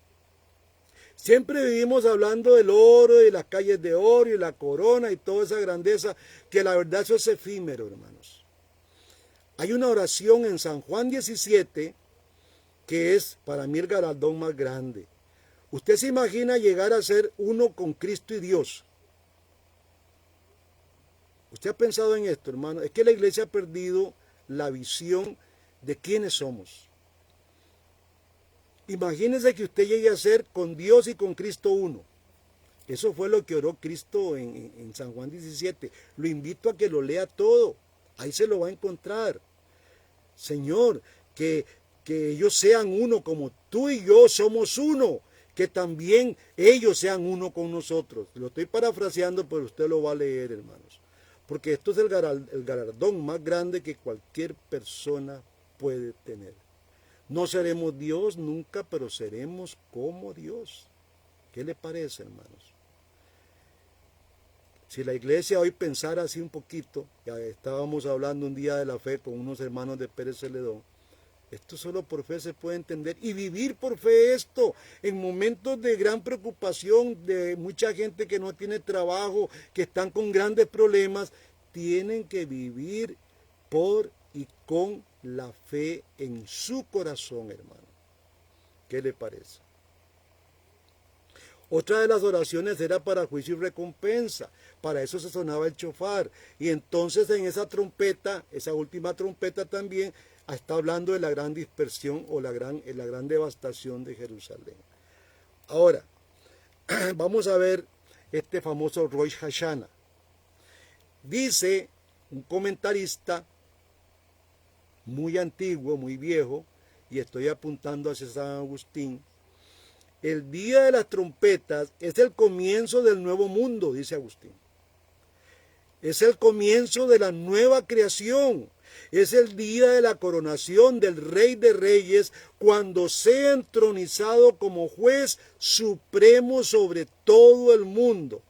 Speaker 3: siempre vivimos hablando del oro, de las calles de oro y la corona y toda esa grandeza, que la verdad eso es efímero, hermanos. Hay una oración en San Juan 17 que es para mí el galardón más grande. Usted se imagina llegar a ser uno con Cristo y Dios. ¿Usted ha pensado en esto, hermano? Es que la iglesia ha perdido la visión de quiénes somos. Imagínense que usted llegue a ser con Dios y con Cristo uno. Eso fue lo que oró Cristo en San Juan 17. Lo invito a que lo lea todo. Ahí se lo va a encontrar. Señor, que ellos sean uno como tú y yo somos uno. Que también ellos sean uno con nosotros. Lo estoy parafraseando, pero usted lo va a leer, hermanos. Porque esto es el galardón más grande que cualquier persona puede tener. No seremos Dios nunca, pero seremos como Dios. ¿Qué le parece, hermanos? Si la iglesia hoy pensara así un poquito, ya estábamos hablando un día de la fe con unos hermanos de Pérez Celedón, esto solo por fe se puede entender y vivir por fe esto en momentos de gran preocupación, de mucha gente que no tiene trabajo, que están con grandes problemas, tienen que vivir por y con la fe en su corazón, hermano. ¿Qué le parece? Otra de las oraciones era para juicio y recompensa. Para eso se sonaba el shofar. Y entonces en esa trompeta, esa última trompeta también, está hablando de la gran dispersión o la gran devastación de Jerusalén. Ahora, vamos a ver este famoso Rosh Hashanah. Dice un comentarista muy antiguo, muy viejo, y estoy apuntando hacia San Agustín, el día de las trompetas es el comienzo del nuevo mundo, dice Agustín. Es el comienzo de la nueva creación. Es el día de la coronación del Rey de Reyes cuando sea entronizado como juez supremo sobre todo el mundo.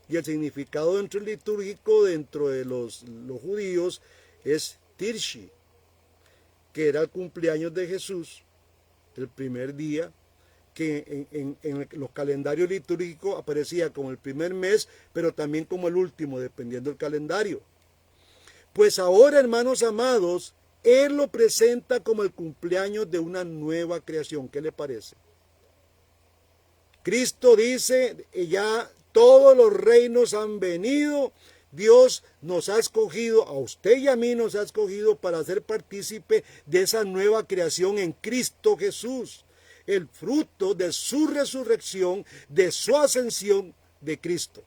Speaker 3: Y el significado dentro del litúrgico, dentro de los judíos, es Tirshi, que era el cumpleaños de Jesús, el primer día, que en los calendarios litúrgicos aparecía como el primer mes, pero también como el último, dependiendo del calendario. Pues ahora, hermanos amados, Él lo presenta como el cumpleaños de una nueva creación. ¿Qué le parece? Cristo dice, ya todos los reinos han venido, Dios nos ha escogido, a usted y a mí nos ha escogido para ser partícipe de esa nueva creación en Cristo Jesús. El fruto de su resurrección, de su ascensión de Cristo,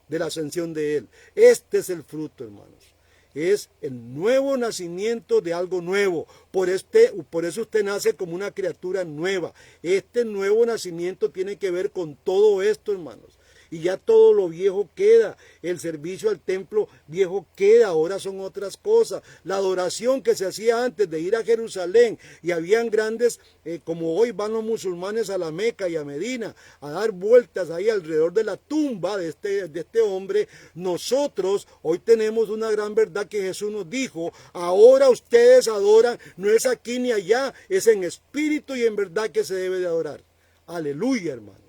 Speaker 3: de la ascensión de Él. Este es el fruto, hermanos. Es el nuevo nacimiento de algo nuevo. Por eso usted nace como una criatura nueva. Este nuevo nacimiento tiene que ver con todo esto, hermanos. Y ya todo lo viejo queda, el servicio al templo viejo queda, ahora son otras cosas. La adoración que se hacía antes de ir a Jerusalén, y habían grandes, como hoy van los musulmanes a la Meca y a Medina, a dar vueltas ahí alrededor de la tumba de este hombre. Nosotros hoy tenemos una gran verdad que Jesús nos dijo, ahora ustedes adoran, no es aquí ni allá, es en espíritu y en verdad que se debe de adorar. Aleluya, hermano.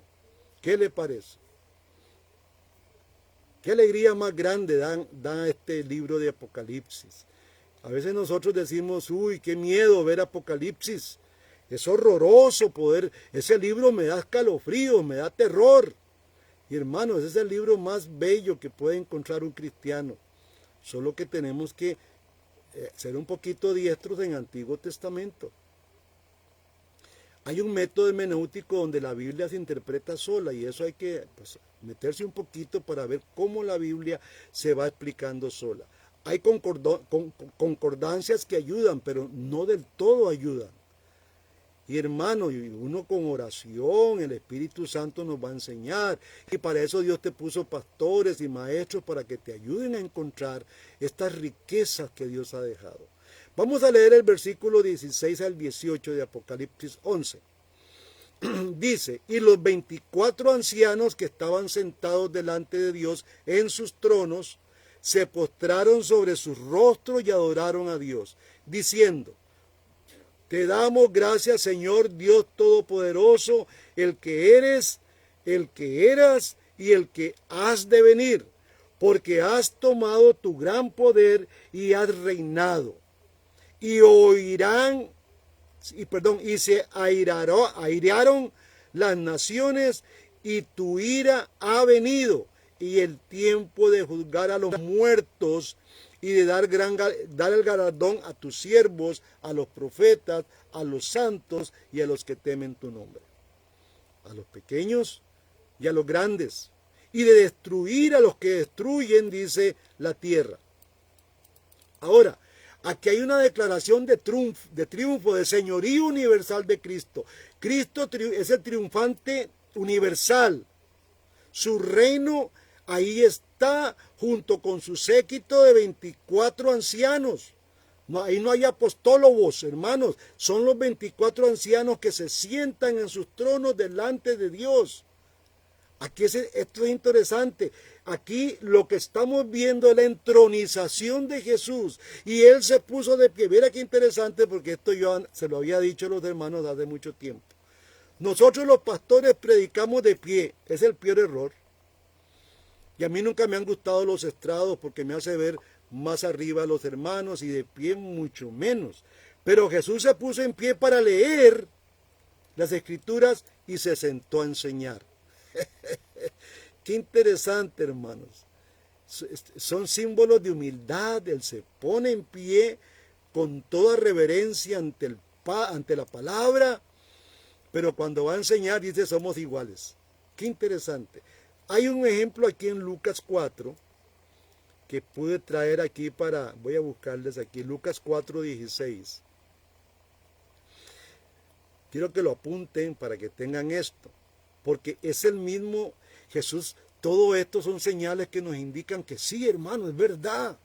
Speaker 3: ¿Qué le parece? ¿Qué alegría más grande da este libro de Apocalipsis? A veces nosotros decimos, uy, qué miedo ver Apocalipsis. Es horroroso ese libro me da escalofrío, me da terror. Y hermanos, ese es el libro más bello que puede encontrar un cristiano. Solo que tenemos que ser un poquito diestros en Antiguo Testamento. Hay un método hermenéutico donde la Biblia se interpreta sola y eso hay que meterse un poquito para ver cómo la Biblia se va explicando sola. Hay concordancias que ayudan, pero no del todo ayudan. Y hermano, uno con oración, el Espíritu Santo nos va a enseñar. Y para eso Dios te puso pastores y maestros para que te ayuden a encontrar estas riquezas que Dios ha dejado. Vamos a leer el versículo 16 al 18 de Apocalipsis 11. Dice, y los 24 ancianos que estaban sentados delante de Dios en sus tronos, se postraron sobre sus rostros y adoraron a Dios, diciendo, te damos gracias, Señor Dios Todopoderoso, el que eres, el que eras y el que has de venir, porque has tomado tu gran poder y has reinado. Y se airearon las naciones, y tu ira ha venido, y el tiempo de juzgar a los muertos y de dar el galardón a tus siervos, a los profetas, a los santos y a los que temen tu nombre, a los pequeños y a los grandes, y de destruir a los que destruyen, dice, la tierra. Ahora, aquí hay una declaración de triunfo, de señorío universal de Cristo. Cristo es el triunfante universal. Su reino ahí está junto con su séquito de 24 ancianos. No, ahí no hay apostólogos, hermanos. Son los 24 ancianos que se sientan en sus tronos delante de Dios. Aquí esto es interesante. Aquí lo que estamos viendo es la entronización de Jesús. Y Él se puso de pie. Mira qué interesante, porque esto yo se lo había dicho a los hermanos hace mucho tiempo. Nosotros los pastores predicamos de pie. Es el peor error. Y a mí nunca me han gustado los estrados porque me hace ver más arriba a los hermanos y de pie mucho menos. Pero Jesús se puso en pie para leer las Escrituras y se sentó a enseñar. Qué interesante, hermanos. Son símbolos de humildad. Él se pone en pie con toda reverencia ante la palabra, pero cuando va a enseñar dice somos iguales. Qué interesante. Hay un ejemplo aquí en Lucas 4 que pude traer aquí voy a buscarles aquí, Lucas 4:16. Quiero que lo apunten para que tengan esto, porque es el mismo Jesús. Todo esto son señales que nos indican que sí, hermano, es verdad.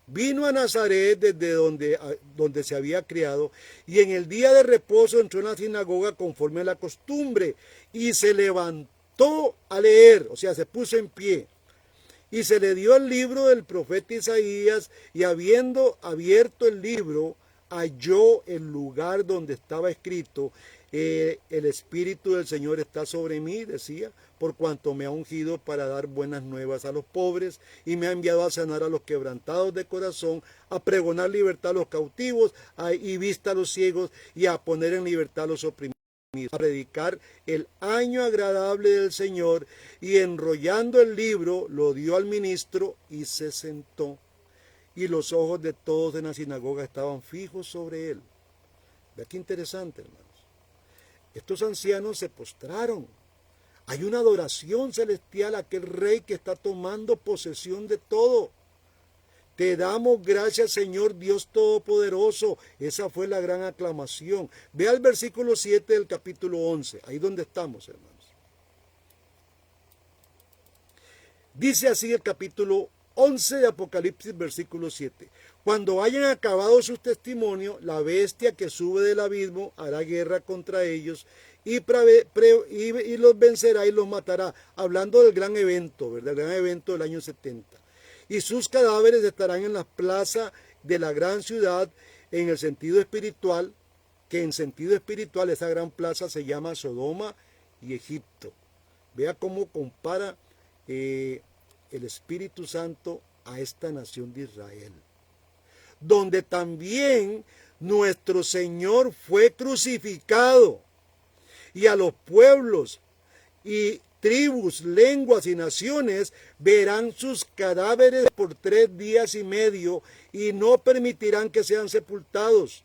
Speaker 3: Vino a Nazaret desde donde se había criado, y en el día de reposo entró en la sinagoga conforme a la costumbre, y se levantó a leer, o sea, se puso en pie. Y se le dio el libro del profeta Isaías, y habiendo abierto el libro, halló el lugar donde estaba escrito, el Espíritu del Señor está sobre mí, decía, por cuanto me ha ungido para dar buenas nuevas a los pobres, y me ha enviado a sanar a los quebrantados de corazón, a pregonar libertad a los cautivos, y vista a los ciegos, y a poner en libertad a los oprimidos, a predicar el año agradable del Señor. Y enrollando el libro, lo dio al ministro y se sentó. Y los ojos de todos en la sinagoga estaban fijos sobre él. Vea qué interesante, hermanos. Estos ancianos se postraron. Hay una adoración celestial a aquel rey que está tomando posesión de todo. Te damos gracias, Señor Dios Todopoderoso. Esa fue la gran aclamación. Vea el versículo 7 del capítulo 11. Ahí donde estamos, hermanos. Dice así el capítulo 11 de Apocalipsis, versículo 7. Cuando hayan acabado sus testimonios, la bestia que sube del abismo hará guerra contra ellos y los vencerá y los matará. Hablando del gran evento, ¿verdad? El gran evento del año 70. Y sus cadáveres estarán en las plazas de la gran ciudad, en el sentido espiritual, que en sentido espiritual esa gran plaza se llama Sodoma y Egipto. Vea cómo compara el Espíritu Santo a esta nación de Israel, donde también nuestro Señor fue crucificado, y a los pueblos y tribus, lenguas y naciones verán sus cadáveres por 3 días y medio y no permitirán que sean sepultados.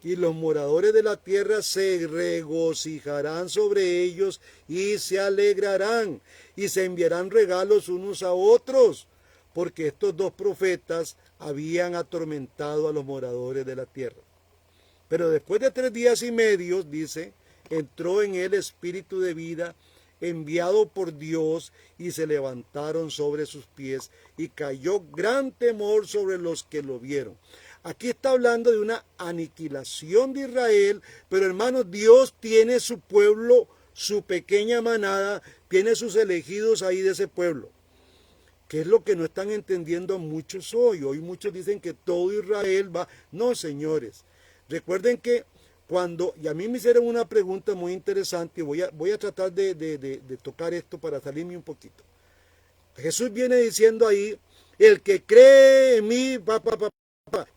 Speaker 3: Y los moradores de la tierra se regocijarán sobre ellos y se alegrarán y se enviarán regalos unos a otros, porque estos 2 profetas habían atormentado a los moradores de la tierra. Pero después de 3 días y medio, dice, entró en él espíritu de vida, enviado por Dios, y se levantaron sobre sus pies, y cayó gran temor sobre los que lo vieron. Aquí está hablando de una aniquilación de Israel, pero hermanos, Dios tiene su pueblo, su pequeña manada, tiene sus elegidos ahí de ese pueblo. ¿Qué es lo que no están entendiendo muchos hoy? Hoy muchos dicen que todo Israel va. No, señores. Recuerden que y a mí me hicieron una pregunta muy interesante, y voy a tratar de tocar esto para salirme un poquito. Jesús viene diciendo ahí, el que cree en mí,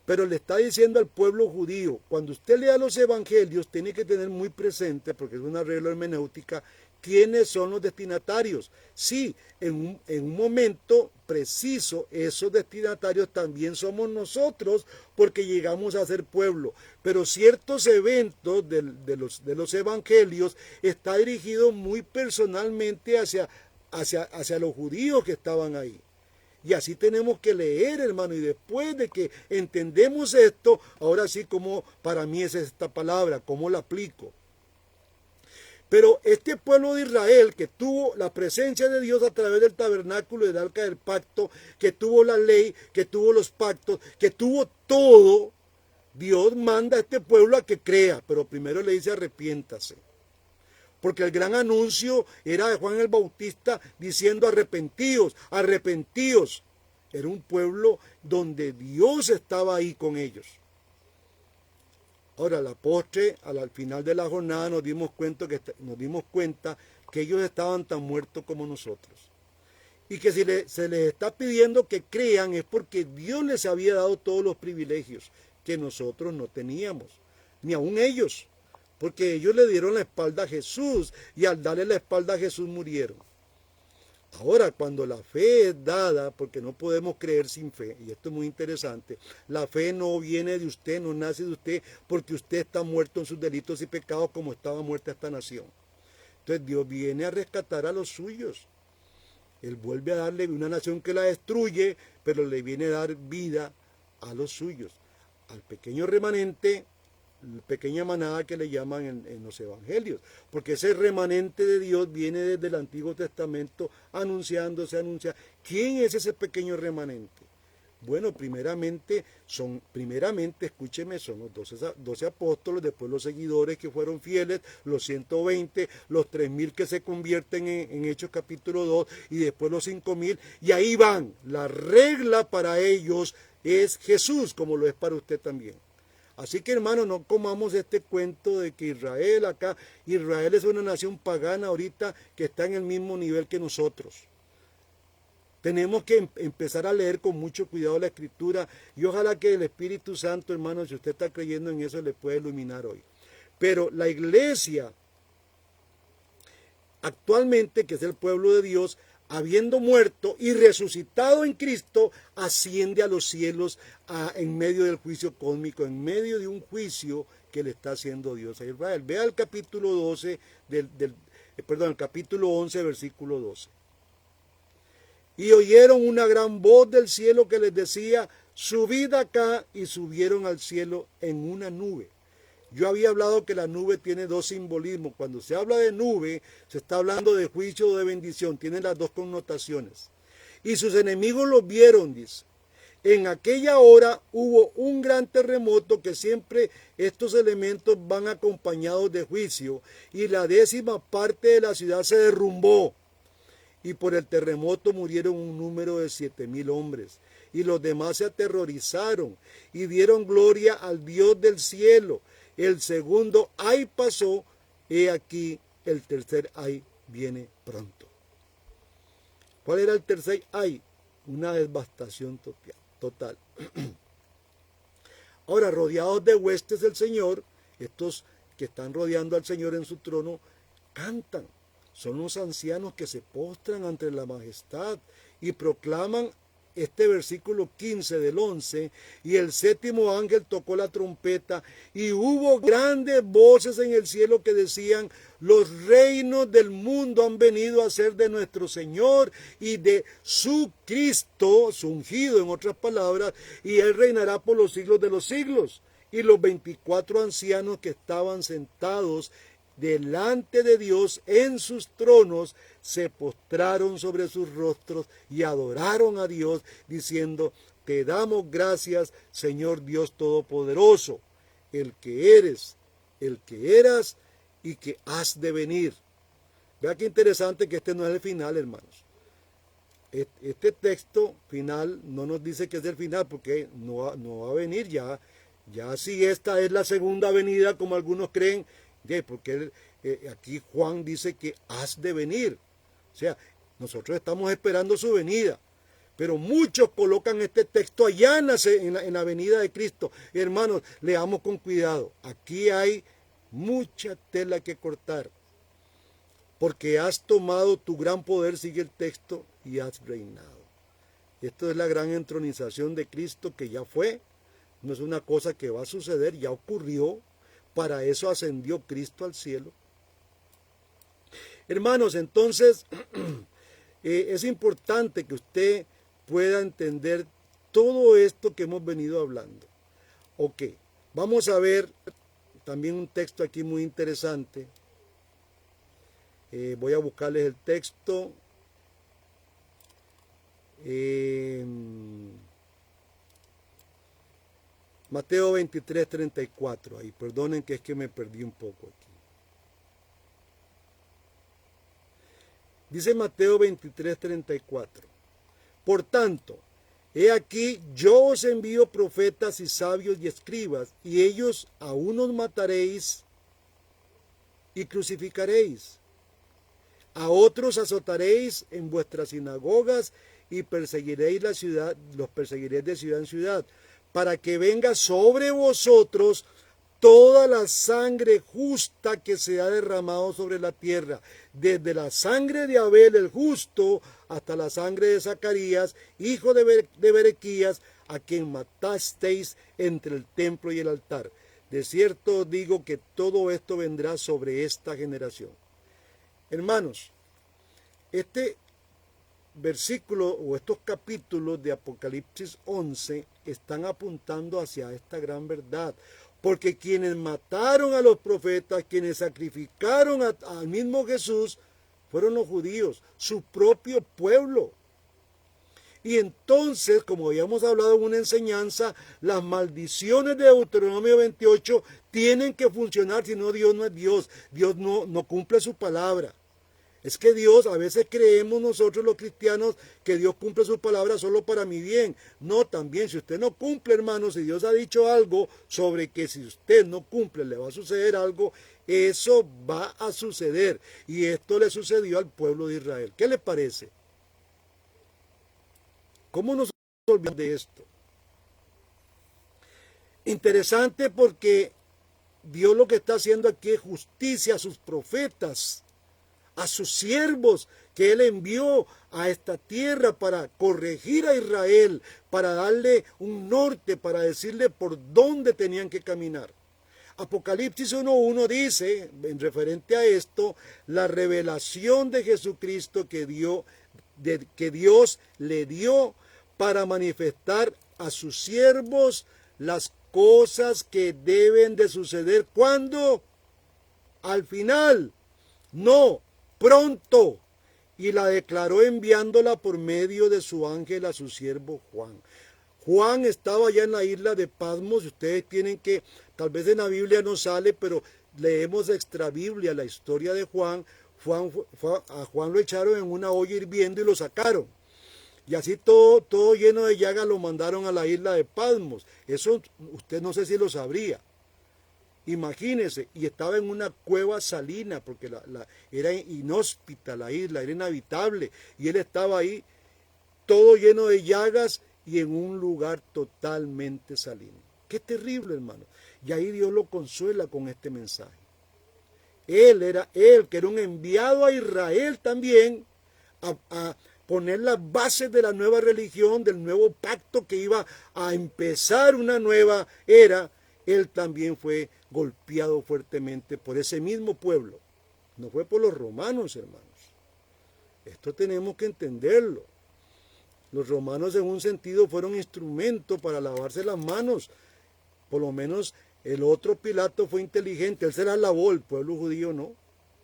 Speaker 3: pero le está diciendo al pueblo judío, cuando usted lea los evangelios, tiene que tener muy presente, porque es una regla hermenéutica, ¿quiénes son los destinatarios? Sí, en un momento preciso, esos destinatarios también somos nosotros, porque llegamos a ser pueblo. Pero ciertos eventos de los evangelios está dirigido muy personalmente hacia los judíos que estaban ahí. Y así tenemos que leer, hermano, y después de que entendemos esto, ahora sí, como para mí es esta palabra, cómo la aplico. Pero este pueblo de Israel, que tuvo la presencia de Dios a través del tabernáculo y del arca del pacto, que tuvo la ley, que tuvo los pactos, que tuvo todo, Dios manda a este pueblo a que crea, pero primero le dice arrepiéntase. Porque el gran anuncio era de Juan el Bautista diciendo arrepentíos, arrepentíos. Era un pueblo donde Dios estaba ahí con ellos. Ahora, a la postre, al final de la jornada nos dimos cuenta que ellos estaban tan muertos como nosotros. Y que si se les está pidiendo que crean es porque Dios les había dado todos los privilegios que nosotros no teníamos, ni aun ellos. Porque ellos le dieron la espalda a Jesús y al darle la espalda a Jesús murieron. Ahora, cuando la fe es dada, porque no podemos creer sin fe, y esto es muy interesante, la fe no viene de usted, no nace de usted, porque usted está muerto en sus delitos y pecados como estaba muerta esta nación. Entonces Dios viene a rescatar a los suyos. Él vuelve a darle una nación que la destruye, pero le viene a dar vida a los suyos, al pequeño remanente, pequeña manada que le llaman en los evangelios, porque ese remanente de Dios viene desde el Antiguo Testamento anunciándose. ¿Quién es ese pequeño remanente? Bueno, primeramente, escúcheme, son los 12 apóstoles, después los seguidores que fueron fieles, los 120, los 3000 que se convierten en Hechos capítulo 2, y después los 5000, y ahí van. La regla para ellos es Jesús, como lo es para usted también. Así que, hermano, no comamos este cuento de que Israel es una nación pagana ahorita que está en el mismo nivel que nosotros. Tenemos que empezar a leer con mucho cuidado la Escritura, y ojalá que el Espíritu Santo, hermano, si usted está creyendo en eso, le pueda iluminar hoy. Pero la iglesia, actualmente, que es el pueblo de Dios, habiendo muerto y resucitado en Cristo, asciende a los cielos en medio del juicio cósmico, en medio de un juicio que le está haciendo Dios a Israel. Vea el capítulo 12 el capítulo 11, versículo 12. Y oyeron una gran voz del cielo que les decía: subid acá, y subieron al cielo en una nube. Yo había hablado que la nube tiene dos simbolismos. Cuando se habla de nube, se está hablando de juicio o de bendición. Tiene las dos connotaciones. Y sus enemigos los vieron, dice. En aquella hora hubo un gran terremoto, que siempre estos elementos van acompañados de juicio, y la 10ª parte de la ciudad se derrumbó. Y por el terremoto murieron un número de 7000 hombres. Y los demás se aterrorizaron y dieron gloria al Dios del cielo. El segundo ay pasó, he aquí el tercer ay viene pronto. ¿Cuál era el tercer ay? Una devastación total. Ahora, rodeados de huestes del Señor, estos que están rodeando al Señor en su trono, cantan. Son los ancianos que se postran ante la majestad y proclaman este versículo 15 del 11, y el 7º ángel tocó la trompeta, y hubo grandes voces en el cielo que decían: los reinos del mundo han venido a ser de nuestro Señor y de su Cristo, su ungido, en otras palabras, y él reinará por los siglos de los siglos. Y los 24 ancianos que estaban sentados delante de Dios en sus tronos se postraron sobre sus rostros y adoraron a Dios, diciendo: te damos gracias, Señor Dios Todopoderoso, el que eres, el que eras y que has de venir. Vea qué interesante que este no es el final, hermanos. Este texto final no nos dice que es el final, porque no va a venir ya si esta es la segunda venida, como algunos creen. Porque aquí Juan dice que has de venir. O sea, nosotros estamos esperando su venida. Pero muchos colocan este texto allá en la venida de Cristo. Hermanos, leamos con cuidado. Aquí hay mucha tela que cortar. porque has tomado tu gran poder, sigue el texto, y has reinado. Esto es la gran entronización de Cristo que ya fue, no es una cosa que va a suceder, ya ocurrió, para eso ascendió Cristo al cielo. Hermanos, entonces es importante que usted pueda entender todo esto que hemos venido hablando. Ok, vamos a ver también un texto aquí muy interesante. Voy a buscarles el texto. Mateo 23, 34. Ahí, perdonen que es que me perdí un poco aquí. Dice Mateo 23, 34. Por tanto, he aquí, yo os envío profetas y sabios y escribas, y ellos a unos mataréis y crucificaréis. A otros azotaréis en vuestras sinagogas y perseguiréis la ciudad, los perseguiréis de ciudad en ciudad, para que venga sobre vosotros toda la sangre justa que se ha derramado sobre la tierra, desde la sangre de Abel el justo hasta la sangre de Zacarías, hijo de Berequías, a quien matasteis entre el templo y el altar. De cierto os digo que todo esto vendrá sobre esta generación. Hermanos, este versículo o estos capítulos de Apocalipsis 11 están apuntando hacia esta gran verdad. Porque quienes mataron a los profetas, quienes sacrificaron al mismo Jesús, fueron los judíos, su propio pueblo. Y entonces, como habíamos hablado en una enseñanza, las maldiciones de Deuteronomio 28 tienen que funcionar, si no, Dios no es Dios. Dios no cumple su palabra. Es que Dios, a veces creemos nosotros los cristianos que Dios cumple su palabra solo para mi bien. No, también si usted no cumple, hermanos, si Dios ha dicho algo sobre que si usted no cumple le va a suceder algo, eso va a suceder. Y esto le sucedió al pueblo de Israel. ¿Qué le parece? ¿Cómo nos olvidamos de esto? Interesante porque Dios lo que está haciendo aquí es justicia a sus profetas, a sus siervos que Él envió a esta tierra para corregir a Israel, para darle un norte, para decirle por dónde tenían que caminar. Apocalipsis 1.1 dice, en referente a esto, la revelación de Jesucristo que Dios le dio para manifestar a sus siervos las cosas que deben de suceder. ¿Cuándo? Al final. No, pronto. Y la declaró enviándola por medio de su ángel a su siervo Juan. Juan estaba allá en la isla de Patmos. Ustedes tienen que, tal vez en la Biblia no sale, pero leemos extra Biblia la historia de Juan. A Juan lo echaron en una olla hirviendo y lo sacaron. Y así todo lleno de llagas lo mandaron a la isla de Patmos. Eso usted no sé si lo sabría. Imagínese, y estaba en una cueva salina, porque era inhóspita la isla, era inhabitable, y él estaba ahí, todo lleno de llagas, y en un lugar totalmente salino. Qué terrible, hermano. Y ahí Dios lo consuela con este mensaje. Él, que era un enviado a Israel también, a poner las bases de la nueva religión, del nuevo pacto que iba a empezar una nueva era. Él también fue golpeado fuertemente por ese mismo pueblo. No fue por los romanos, hermanos. Esto tenemos que entenderlo. Los romanos en un sentido fueron instrumento para lavarse las manos. Por lo menos el otro Pilato fue inteligente. Él se las lavó, el pueblo judío no.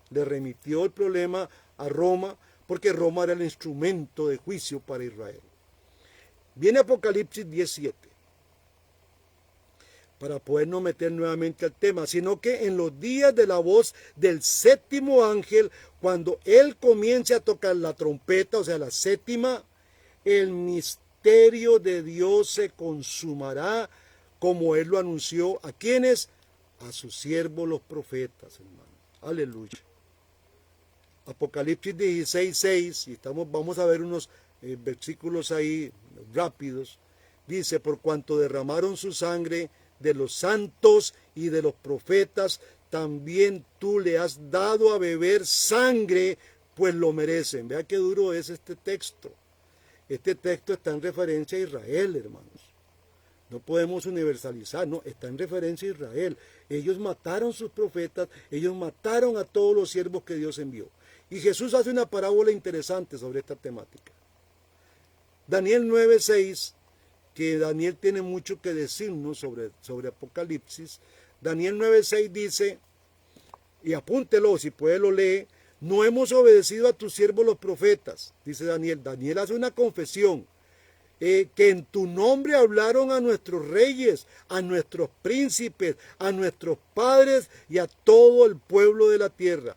Speaker 3: Le remitió el problema a Roma porque Roma era el instrumento de juicio para Israel. Viene Apocalipsis 17. Para podernos meter nuevamente al tema, sino que en los días de la voz del séptimo ángel, cuando él comience a tocar la trompeta, o sea, la séptima, el misterio de Dios se consumará, como él lo anunció. ¿A quiénes? A sus siervos los profetas, hermano. Aleluya. Apocalipsis 16:6, y vamos a ver unos versículos ahí rápidos. Dice, por cuanto derramaron su sangre de los santos y de los profetas, también tú le has dado a beber sangre, pues lo merecen. Vea qué duro es este texto. Este texto está en referencia a Israel, hermanos. No podemos universalizar, no, está en referencia a Israel. Ellos mataron sus profetas, ellos mataron a todos los siervos que Dios envió. Y Jesús hace una parábola interesante sobre esta temática. Daniel 9:6, que Daniel tiene mucho que decirnos sobre Apocalipsis. Daniel 9:6 dice, y apúntelo, si puede lo lee, no hemos obedecido a tus siervos los profetas, dice Daniel. Daniel hace una confesión, que en tu nombre hablaron a nuestros reyes, a nuestros príncipes, a nuestros padres y a todo el pueblo de la tierra.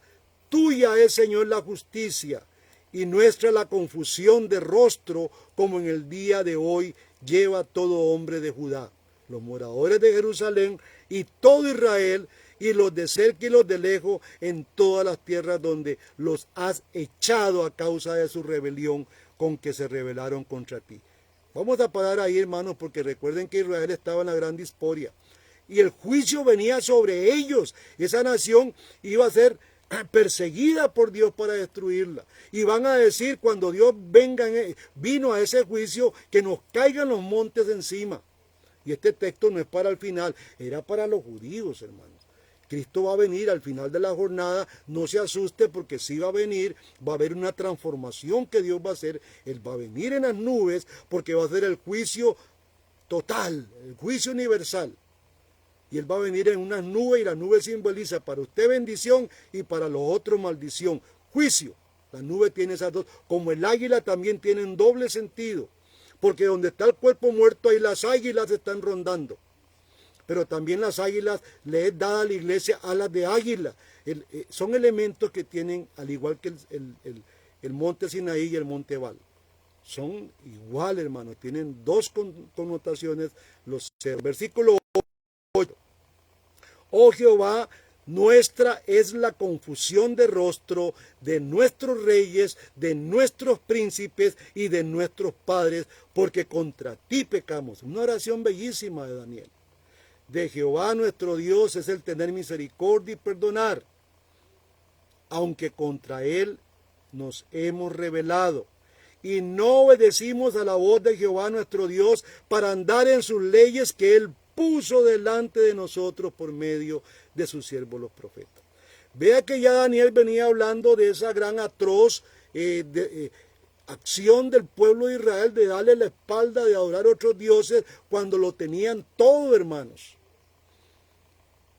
Speaker 3: Tuya es, Señor, la justicia y nuestra la confusión de rostro, como en el día de hoy lleva todo hombre de Judá, los moradores de Jerusalén y todo Israel, y los de cerca y los de lejos, en todas las tierras donde los has echado a causa de su rebelión con que se rebelaron contra ti. Vamos a parar ahí, hermanos, porque recuerden que Israel estaba en la gran discordia y el juicio venía sobre ellos. Esa nación iba a ser perseguida por Dios para destruirla. Y van a decir, cuando Dios vino a ese juicio, que nos caigan los montes encima. Y este texto no es para el final, era para los judíos, hermanos. Cristo va a venir al final de la jornada, no se asuste porque sí va a venir, va a haber una transformación que Dios va a hacer. Él va a venir en las nubes porque va a hacer el juicio total, el juicio universal. Y Él va a venir en una nube, y la nube simboliza para usted bendición y para los otros maldición, juicio. La nube tiene esas dos, como el águila también tiene un doble sentido, porque donde está el cuerpo muerto ahí las águilas están rondando. Pero también las águilas le es dada a la iglesia alas de águila. Son elementos que tienen, al igual que el monte Sinaí y el monte Ebal. Son igual, hermanos, tienen dos connotaciones. Versículo 8. Oh Jehová, nuestra es la confusión de rostro de nuestros reyes, de nuestros príncipes y de nuestros padres, porque contra ti pecamos. Una oración bellísima de Daniel. De Jehová nuestro Dios es el tener misericordia y perdonar, aunque contra Él nos hemos rebelado y no obedecimos a la voz de Jehová nuestro Dios para andar en sus leyes que Él puso delante de nosotros por medio de sus siervos los profetas. Vea que ya Daniel venía hablando de esa gran atroz acción del pueblo de Israel de darle la espalda, de adorar a otros dioses cuando lo tenían todo, hermanos.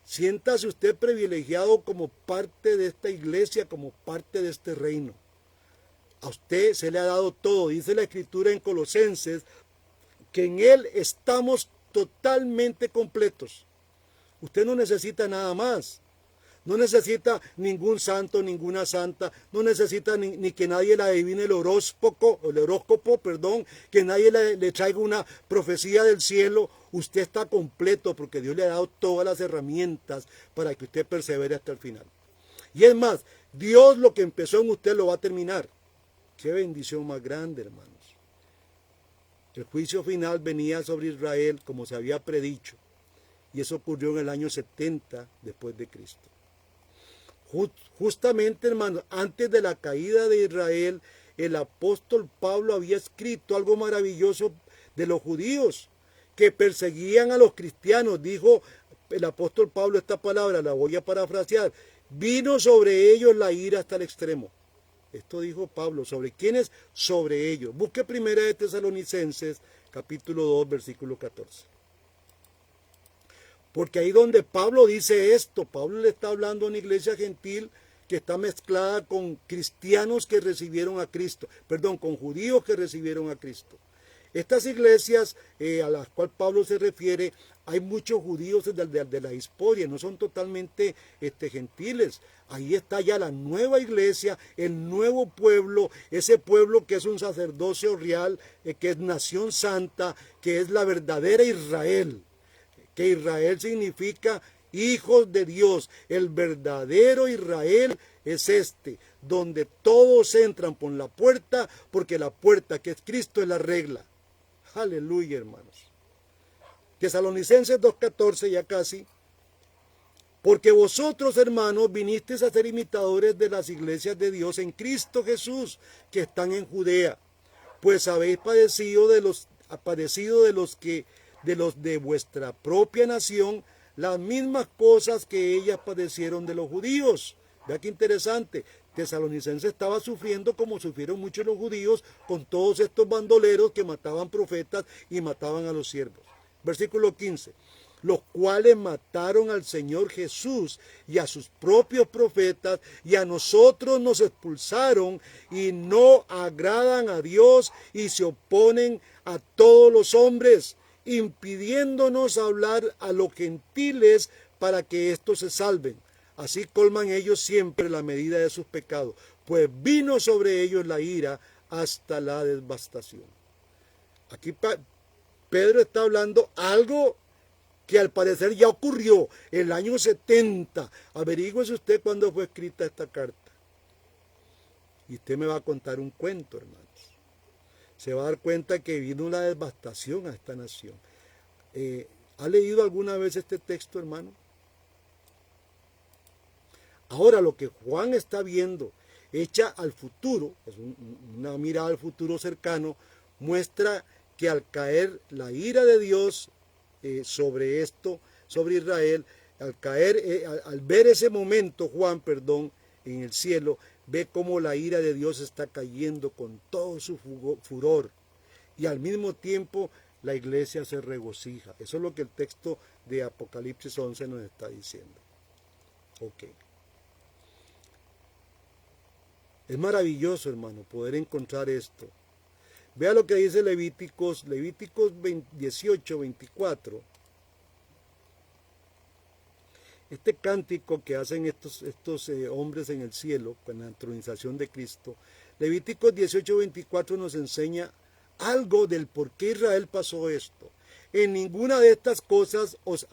Speaker 3: Siéntase usted privilegiado como parte de esta iglesia, como parte de este reino. A usted se le ha dado todo. Dice la Escritura en Colosenses que en Él estamos totalmente completos. Usted no necesita nada más. No necesita ningún santo, ninguna santa. No necesita ni que nadie le adivine el horóscopo, que nadie le traiga una profecía del cielo. Usted está completo porque Dios le ha dado todas las herramientas para que usted persevere hasta el final. Y es más, Dios lo que empezó en usted lo va a terminar. Qué bendición más grande, hermanos. El juicio final venía sobre Israel como se había predicho. Y eso ocurrió en el año 70 después de Cristo. Justamente, hermanos, antes de la caída de Israel, el apóstol Pablo había escrito algo maravilloso de los judíos que perseguían a los cristianos. Dijo el apóstol Pablo esta palabra, la voy a parafrasear: vino sobre ellos la ira hasta el extremo. Esto dijo Pablo. ¿Sobre quiénes? Sobre ellos. Busque primera de Tesalonicenses, capítulo 2, versículo 14. Porque ahí donde Pablo dice esto, Pablo le está hablando a una iglesia gentil que está mezclada con cristianos que recibieron a Cristo, con judíos que recibieron a Cristo. Estas iglesias a las cuales Pablo se refiere, hay muchos judíos de la historia, no son totalmente gentiles. Ahí está ya la nueva iglesia, el nuevo pueblo, ese pueblo que es un sacerdocio real, que es nación santa, que es la verdadera Israel. Que Israel significa hijos de Dios. El verdadero Israel es donde todos entran por la puerta, porque la puerta que es Cristo es la regla. Aleluya, hermanos. Tesalonicenses 2:14, ya casi. Porque vosotros, hermanos, vinisteis a ser imitadores de las iglesias de Dios en Cristo Jesús, que están en Judea, pues habéis padecido de los de vuestra propia nación las mismas cosas que ellas padecieron de los judíos. Vea qué interesante. Tesalonicense estaba sufriendo como sufrieron muchos los judíos con todos estos bandoleros que mataban profetas y mataban a los siervos. Versículo 15. Los cuales mataron al Señor Jesús y a sus propios profetas, y a nosotros nos expulsaron, y no agradan a Dios y se oponen a todos los hombres, impidiéndonos hablar a los gentiles para que éstos se salven. Así colman ellos siempre la medida de sus pecados, pues vino sobre ellos la ira hasta la devastación. Aquí Pedro está hablando algo que al parecer ya ocurrió el año 70. Averígüese usted cuándo fue escrita esta carta. Y usted me va a contar un cuento, hermanos. Se va a dar cuenta que vino una devastación a esta nación. ¿Ha leído alguna vez este texto, hermano? Ahora lo que Juan está viendo, hecha al futuro, es una mirada al futuro cercano, muestra que al caer la ira de Dios sobre Israel, al ver ese momento, Juan, en el cielo, ve cómo la ira de Dios está cayendo con todo su furor, y al mismo tiempo la iglesia se regocija. Eso es lo que el texto de Apocalipsis 11 nos está diciendo. Ok. Es maravilloso, hermano, poder encontrar esto. Vea lo que dice Levíticos 18, 24. Este cántico que hacen estos hombres en el cielo con la entronización de Cristo. Levíticos 18, 24 nos enseña algo del por qué Israel pasó esto. En ninguna de estas cosas os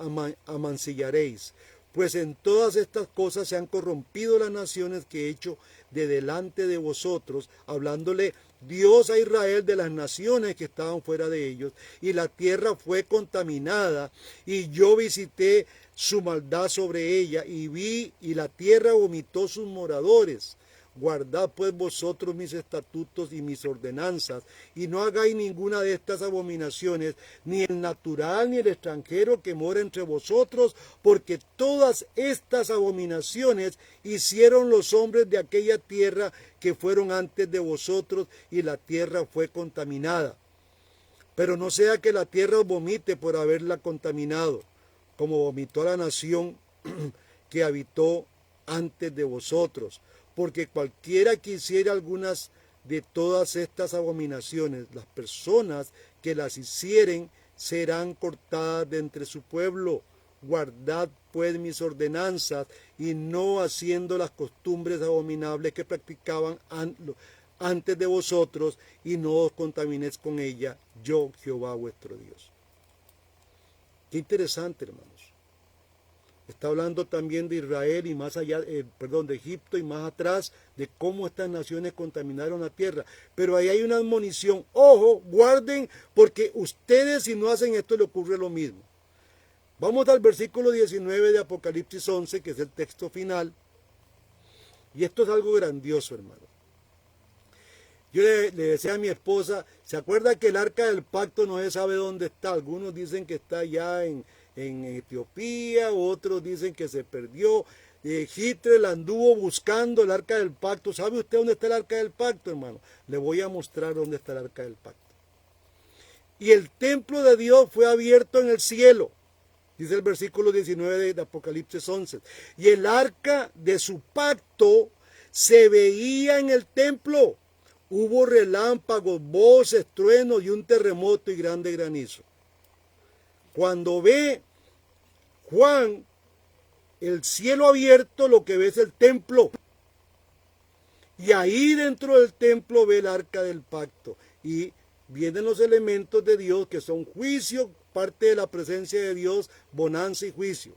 Speaker 3: amancillaréis, pues en todas estas cosas se han corrompido las naciones que he hecho de delante de vosotros, hablándole Dios a Israel de las naciones que estaban fuera de ellos, y la tierra fue contaminada, y yo visité su maldad sobre ella, y vi, y la tierra vomitó sus moradores. Guardad pues vosotros mis estatutos y mis ordenanzas, y no hagáis ninguna de estas abominaciones, ni el natural ni el extranjero que mora entre vosotros, porque todas estas abominaciones hicieron los hombres de aquella tierra que fueron antes de vosotros, y la tierra fue contaminada. Pero no sea que la tierra os vomite por haberla contaminado, como vomitó la nación que habitó antes de vosotros. Porque cualquiera que hiciera algunas de todas estas abominaciones, las personas que las hicieren serán cortadas de entre su pueblo. Guardad pues mis ordenanzas, y no haciendo las costumbres abominables que practicaban antes de vosotros, y no os contaminéis con ella, yo Jehová vuestro Dios. Qué interesante, hermanos. Está hablando también de Israel y más allá, de Egipto y más atrás, de cómo estas naciones contaminaron la tierra. Pero ahí hay una admonición. Ojo, guarden, porque ustedes si no hacen esto le ocurre lo mismo. Vamos al versículo 19 de Apocalipsis 11, que es el texto final. Y esto es algo grandioso, hermano. Yo le decía a mi esposa, ¿se acuerda que el arca del pacto no se sabe dónde está? Algunos dicen que está allá en Etiopía, otros dicen que se perdió. Hitler anduvo buscando el arca del pacto. ¿Sabe usted dónde está el arca del pacto, hermano? Le voy a mostrar dónde está el arca del pacto. Y el templo de Dios fue abierto en el cielo, dice el versículo 19 de Apocalipsis 11. Y el arca de su pacto se veía en el templo. Hubo relámpagos, voces, truenos y un terremoto y grande granizo. Cuando ve Juan el cielo abierto, lo que ve es el templo. Y ahí dentro del templo ve el arca del pacto. Y vienen los elementos de Dios que son juicio, parte de la presencia de Dios, bonanza y juicio.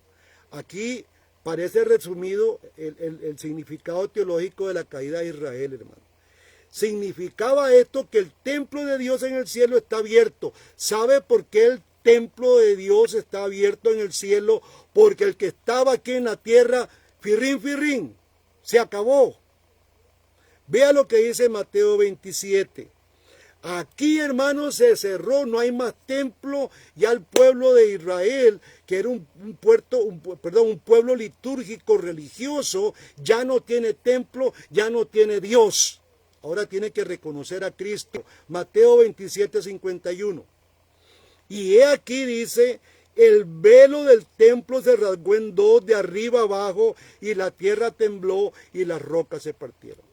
Speaker 3: Aquí parece resumido el significado teológico de la caída de Israel, hermano. Significaba esto que el templo de Dios en el cielo está abierto. ¿Sabe por qué templo de Dios está abierto en el cielo, porque el que estaba aquí en la tierra, firrín, firrín, se acabó. Vea lo que dice Mateo 27. Aquí, hermanos, se cerró, no hay más templo. Ya el pueblo de Israel, que era un pueblo litúrgico religioso, ya no tiene templo, ya no tiene Dios. Ahora tiene que reconocer a Cristo. Mateo 27, 51. Y he aquí, dice, el velo del templo se rasgó en dos, de arriba abajo, y la tierra tembló y las rocas se partieron.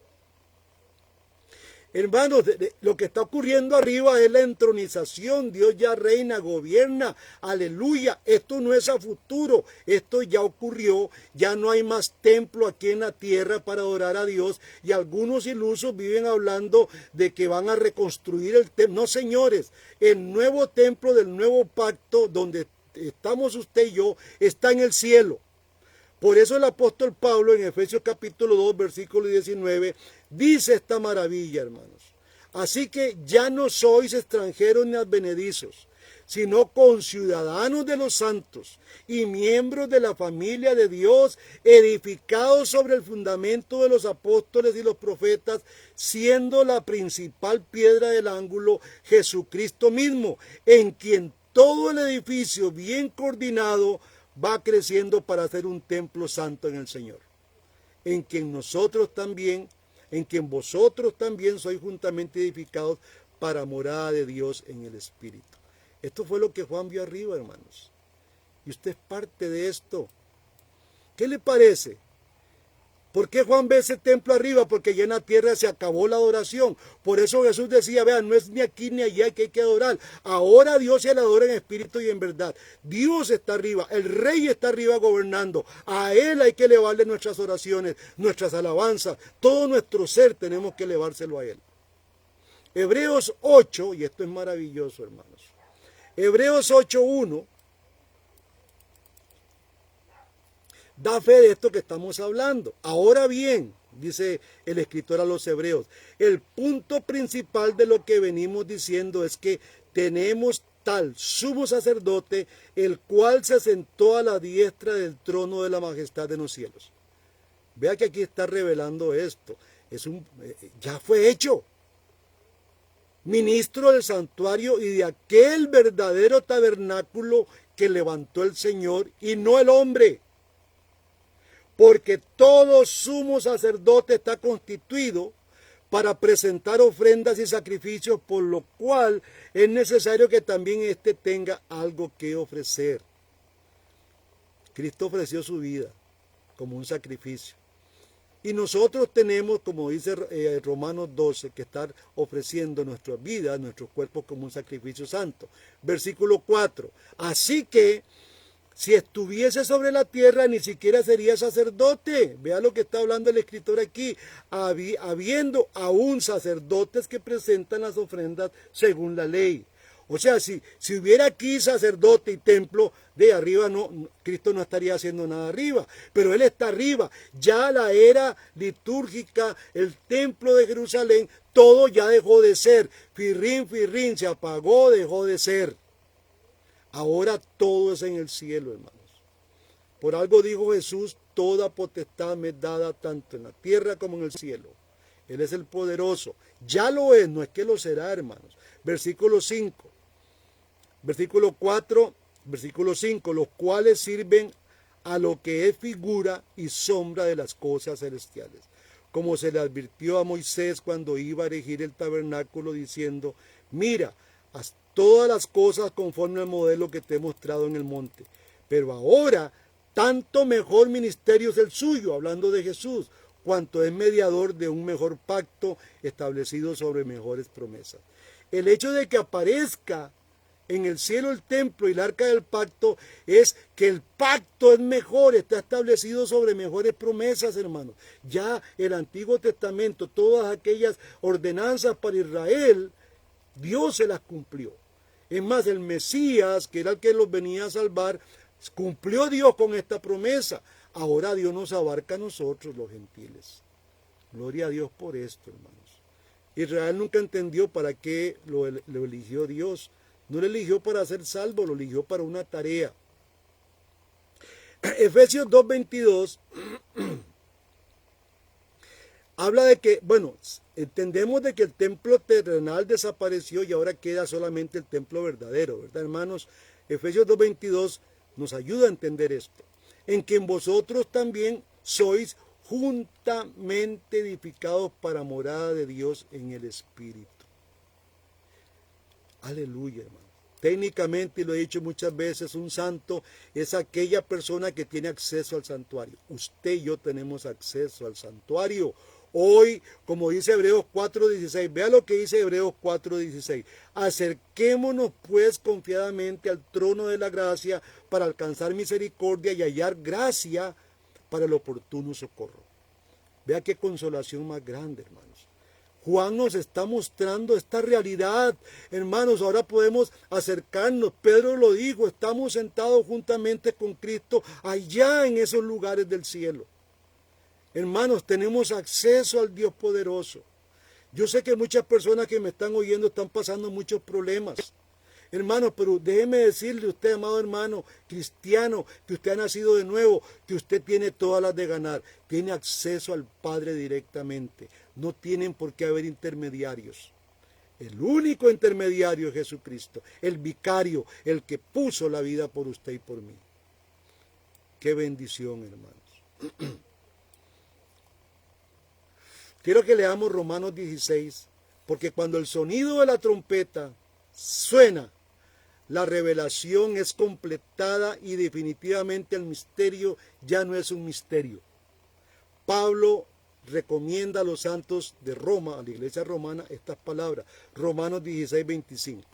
Speaker 3: Hermanos, lo que está ocurriendo arriba es la entronización. Dios ya reina, gobierna. Aleluya. Esto no es a futuro. Esto ya ocurrió. Ya no hay más templo aquí en la tierra para adorar a Dios. Y algunos ilusos viven hablando de que van a reconstruir el templo. No, señores. El nuevo templo del nuevo pacto, donde estamos usted y yo, está en el cielo. Por eso el apóstol Pablo en Efesios capítulo 2, versículo 19, dice esta maravilla, hermanos. Así que ya no sois extranjeros ni advenedizos, sino conciudadanos de los santos y miembros de la familia de Dios, edificados sobre el fundamento de los apóstoles y los profetas, siendo la principal piedra del ángulo Jesucristo mismo, en quien todo el edificio bien coordinado va creciendo para ser un templo santo en el Señor, en quien vosotros también sois juntamente edificados para morada de Dios en el Espíritu. Esto fue lo que Juan vio arriba, hermanos. Y usted es parte de esto. ¿Qué le parece? ¿Por qué Juan ve ese templo arriba? Porque ya en la tierra se acabó la adoración. Por eso Jesús decía, vean, no es ni aquí ni allá que hay que adorar. Ahora Dios se le adora en espíritu y en verdad. Dios está arriba, el Rey está arriba gobernando. A Él hay que elevarle nuestras oraciones, nuestras alabanzas. Todo nuestro ser tenemos que elevárselo a Él. Hebreos 8, y esto es maravilloso, hermanos. Hebreos 8:1. Da fe de esto que estamos hablando. Ahora bien, dice el escritor a los hebreos, el punto principal de lo que venimos diciendo es que tenemos tal sumo sacerdote, el cual se sentó a la diestra del trono de la majestad en los cielos. Vea que aquí está revelando esto. Ya fue hecho. Ministro del santuario y de aquel verdadero tabernáculo que levantó el Señor y no el hombre. Porque todo sumo sacerdote está constituido para presentar ofrendas y sacrificios, por lo cual es necesario que también éste tenga algo que ofrecer. Cristo ofreció su vida como un sacrificio. Y nosotros tenemos, como dice Romanos 12, que estar ofreciendo nuestras vidas, nuestros cuerpos como un sacrificio santo. Versículo 4. Así que si estuviese sobre la tierra, ni siquiera sería sacerdote. Vea lo que está hablando el escritor aquí. Habiendo aún sacerdotes que presentan las ofrendas según la ley. O sea, si hubiera aquí sacerdote y templo, de arriba Cristo no estaría haciendo nada arriba. Pero Él está arriba. Ya la era litúrgica, el templo de Jerusalén, todo ya dejó de ser. Firrín, se apagó, dejó de ser. Ahora todo es en el cielo, hermanos. Por algo dijo Jesús, toda potestad me es dada tanto en la tierra como en el cielo. Él es el poderoso. Ya lo es, no es que lo será, hermanos. Versículo 5. Versículo 4, versículo 5. Los cuales sirven a lo que es figura y sombra de las cosas celestiales. Como se le advirtió a Moisés cuando iba a erigir el tabernáculo, diciendo, mira, haz todas las cosas conforme al modelo que te he mostrado en el monte. Pero ahora, tanto mejor ministerio es el suyo, hablando de Jesús, cuanto es mediador de un mejor pacto establecido sobre mejores promesas. El hecho de que aparezca en el cielo el templo y el arca del pacto es que el pacto es mejor, está establecido sobre mejores promesas, hermanos. Ya el Antiguo Testamento, todas aquellas ordenanzas para Israel, Dios se las cumplió. Es más, el Mesías, que era el que los venía a salvar, cumplió Dios con esta promesa. Ahora Dios nos abarca a nosotros, los gentiles. Gloria a Dios por esto, hermanos. Israel nunca entendió para qué lo eligió Dios. No lo eligió para ser salvo, lo eligió para una tarea. Efesios 2:22 habla de que, bueno, entendemos de que el templo terrenal desapareció y ahora queda solamente el templo verdadero, ¿verdad, hermanos? Efesios 2:22 nos ayuda a entender esto. En que en vosotros también sois juntamente edificados para morada de Dios en el Espíritu. Aleluya, hermano. Técnicamente, y lo he dicho muchas veces, un santo es aquella persona que tiene acceso al santuario. Usted y yo tenemos acceso al santuario. Hoy, como dice Hebreos 4:16, vea lo que dice Hebreos 4:16. Acerquémonos pues confiadamente al trono de la gracia para alcanzar misericordia y hallar gracia para el oportuno socorro. Vea qué consolación más grande, hermanos. Juan nos está mostrando esta realidad, hermanos. Ahora podemos acercarnos. Pedro lo dijo, estamos sentados juntamente con Cristo allá en esos lugares del cielo. Hermanos, tenemos acceso al Dios poderoso. Yo sé que muchas personas que me están oyendo están pasando muchos problemas. Hermanos, pero déjeme decirle a usted, amado hermano cristiano, que usted ha nacido de nuevo, que usted tiene todas las de ganar. Tiene acceso al Padre directamente. No tienen por qué haber intermediarios. El único intermediario es Jesucristo, el vicario, el que puso la vida por usted y por mí. Qué bendición, hermanos. Quiero que leamos Romanos 16, porque cuando el sonido de la trompeta suena, la revelación es completada y definitivamente el misterio ya no es un misterio. Pablo recomienda a los santos de Roma, a la iglesia romana, estas palabras. Romanos 16:25.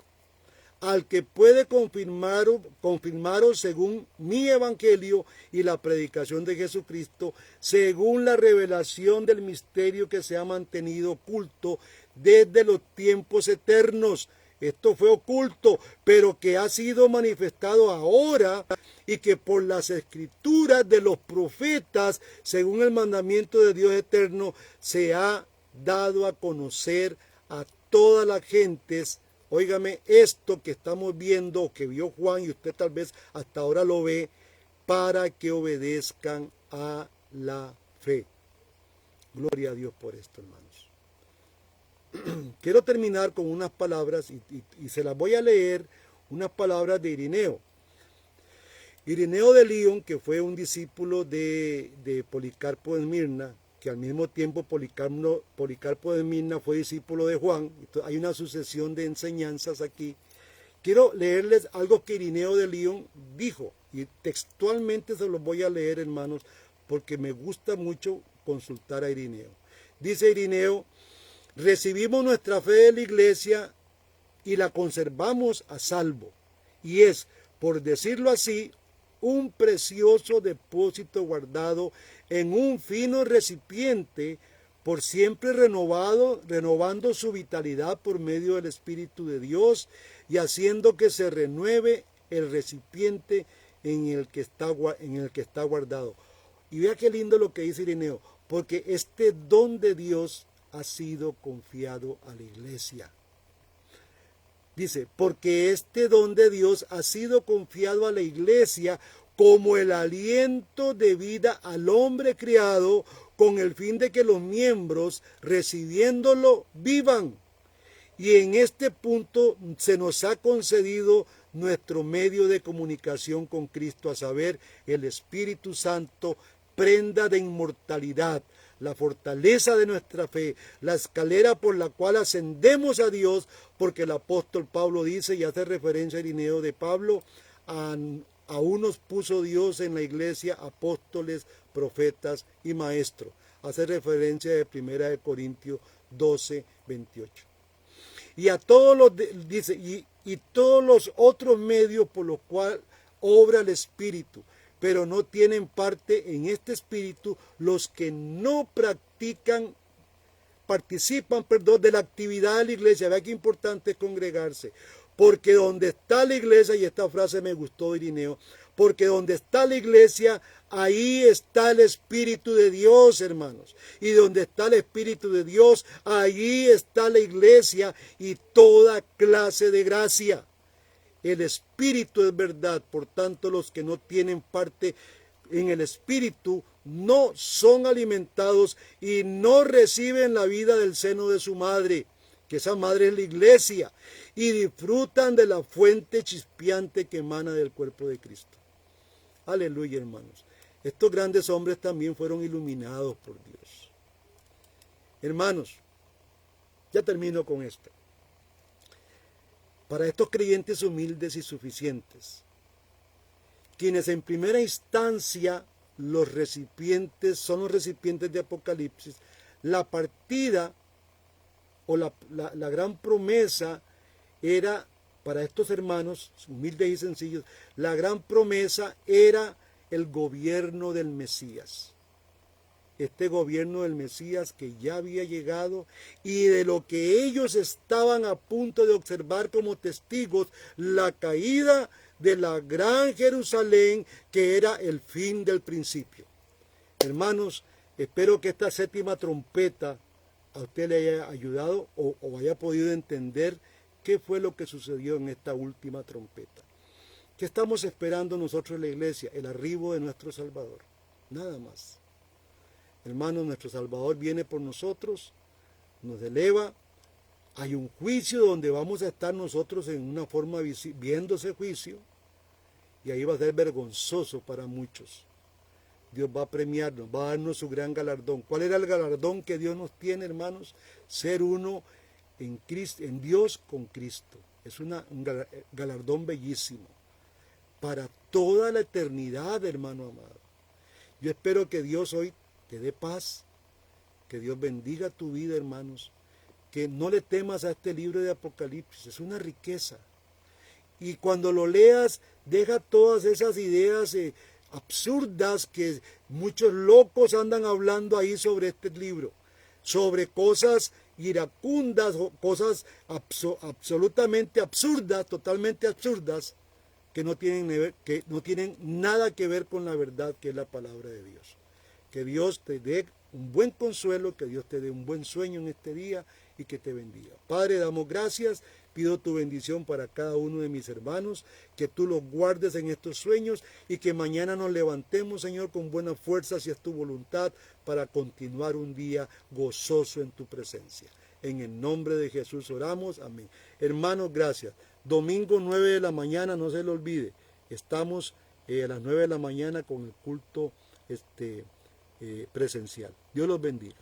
Speaker 3: Al que puede confirmaros según mi evangelio y la predicación de Jesucristo, según la revelación del misterio que se ha mantenido oculto desde los tiempos eternos. Esto fue oculto, pero que ha sido manifestado ahora y que por las escrituras de los profetas, según el mandamiento de Dios eterno, se ha dado a conocer a todas las gentes. Óigame, esto que estamos viendo, o que vio Juan, y usted tal vez hasta ahora lo ve, para que obedezcan a la fe. Gloria a Dios por esto, hermanos. Quiero terminar con unas palabras, y se las voy a leer, unas palabras de Irineo. Irineo de Lyon, que fue un discípulo de Policarpo de Esmirna, que al mismo tiempo Policarpo de Esmirna fue discípulo de Juan. Hay una sucesión de enseñanzas aquí. Quiero leerles algo que Irineo de Lyon dijo, y textualmente se los voy a leer, hermanos, porque me gusta mucho consultar a Irineo. Dice Irineo: recibimos nuestra fe de la iglesia y la conservamos a salvo, y es, por decirlo así, un precioso depósito guardado en un fino recipiente, por siempre renovando su vitalidad por medio del Espíritu de Dios y haciendo que se renueve el recipiente en el que está guardado. Y vea qué lindo lo que dice Irineo, porque este don de Dios ha sido confiado a la iglesia. Dice, porque este don de Dios ha sido confiado a la iglesia como el aliento de vida al hombre criado, con el fin de que los miembros, recibiéndolo, vivan. Y en este punto se nos ha concedido nuestro medio de comunicación con Cristo, a saber, el Espíritu Santo, prenda de inmortalidad, la fortaleza de nuestra fe, la escalera por la cual ascendemos a Dios, porque el apóstol Pablo dice, y hace referencia a Irineo de Pablo, a unos puso Dios en la iglesia apóstoles, profetas y maestros. Hace referencia de 1 Corintios 12:28. Y a todos los, dice, y todos los otros medios por los cuales obra el Espíritu, pero no tienen parte en este Espíritu los que no participan de la actividad de la iglesia. Vea qué importante es congregarse. Porque donde está la iglesia, y esta frase me gustó, Irineo, porque donde está la iglesia, ahí está el Espíritu de Dios, hermanos. Y donde está el Espíritu de Dios, ahí está la iglesia y toda clase de gracia. El Espíritu es verdad, por tanto los que no tienen parte en el Espíritu no son alimentados y no reciben la vida del seno de su madre, que esa madre es la iglesia, y disfrutan de la fuente chispeante que emana del cuerpo de Cristo. Aleluya, hermanos. Estos grandes hombres también fueron iluminados por Dios. Hermanos, ya termino con esto. Para estos creyentes humildes y suficientes, quienes en primera instancia son los recipientes de Apocalipsis, la partida o la gran promesa era, para estos hermanos humildes y sencillos, la gran promesa era el gobierno del Mesías. Este gobierno del Mesías que ya había llegado y de lo que ellos estaban a punto de observar como testigos, la caída de la gran Jerusalén, que era el fin del principio. Hermanos, espero que esta séptima trompeta a usted le haya ayudado o haya podido entender qué fue lo que sucedió en esta última trompeta. ¿Qué estamos esperando nosotros en la iglesia? El arribo de nuestro Salvador. Nada más. Hermanos, nuestro Salvador viene por nosotros, nos eleva. Hay un juicio donde vamos a estar nosotros en una forma viendo ese juicio. Y ahí va a ser vergonzoso para muchos. Dios va a premiarnos, va a darnos su gran galardón. ¿Cuál era el galardón que Dios nos tiene, hermanos? Ser uno en Cristo, en Dios con Cristo. Es un galardón bellísimo. Para toda la eternidad, hermano amado. Yo espero que Dios hoy te dé paz, que Dios bendiga tu vida, hermanos, que no le temas a este libro de Apocalipsis, es una riqueza. Y cuando lo leas, deja todas esas ideas absurdas que muchos locos andan hablando ahí sobre este libro, sobre cosas iracundas, cosas absolutamente absurdas, totalmente absurdas, que no tienen nada que ver con la verdad que es la palabra de Dios. Que Dios te dé un buen consuelo, que Dios te dé un buen sueño en este día y que te bendiga. Padre, damos gracias, pido tu bendición para cada uno de mis hermanos, que tú los guardes en estos sueños y que mañana nos levantemos, Señor, con buena fuerza, si es tu voluntad, para continuar un día gozoso en tu presencia. En el nombre de Jesús oramos, amén. Hermanos, gracias. Domingo 9 de la mañana, no se lo olvide, estamos a las 9 de la mañana con el culto presencial. Dios los bendiga.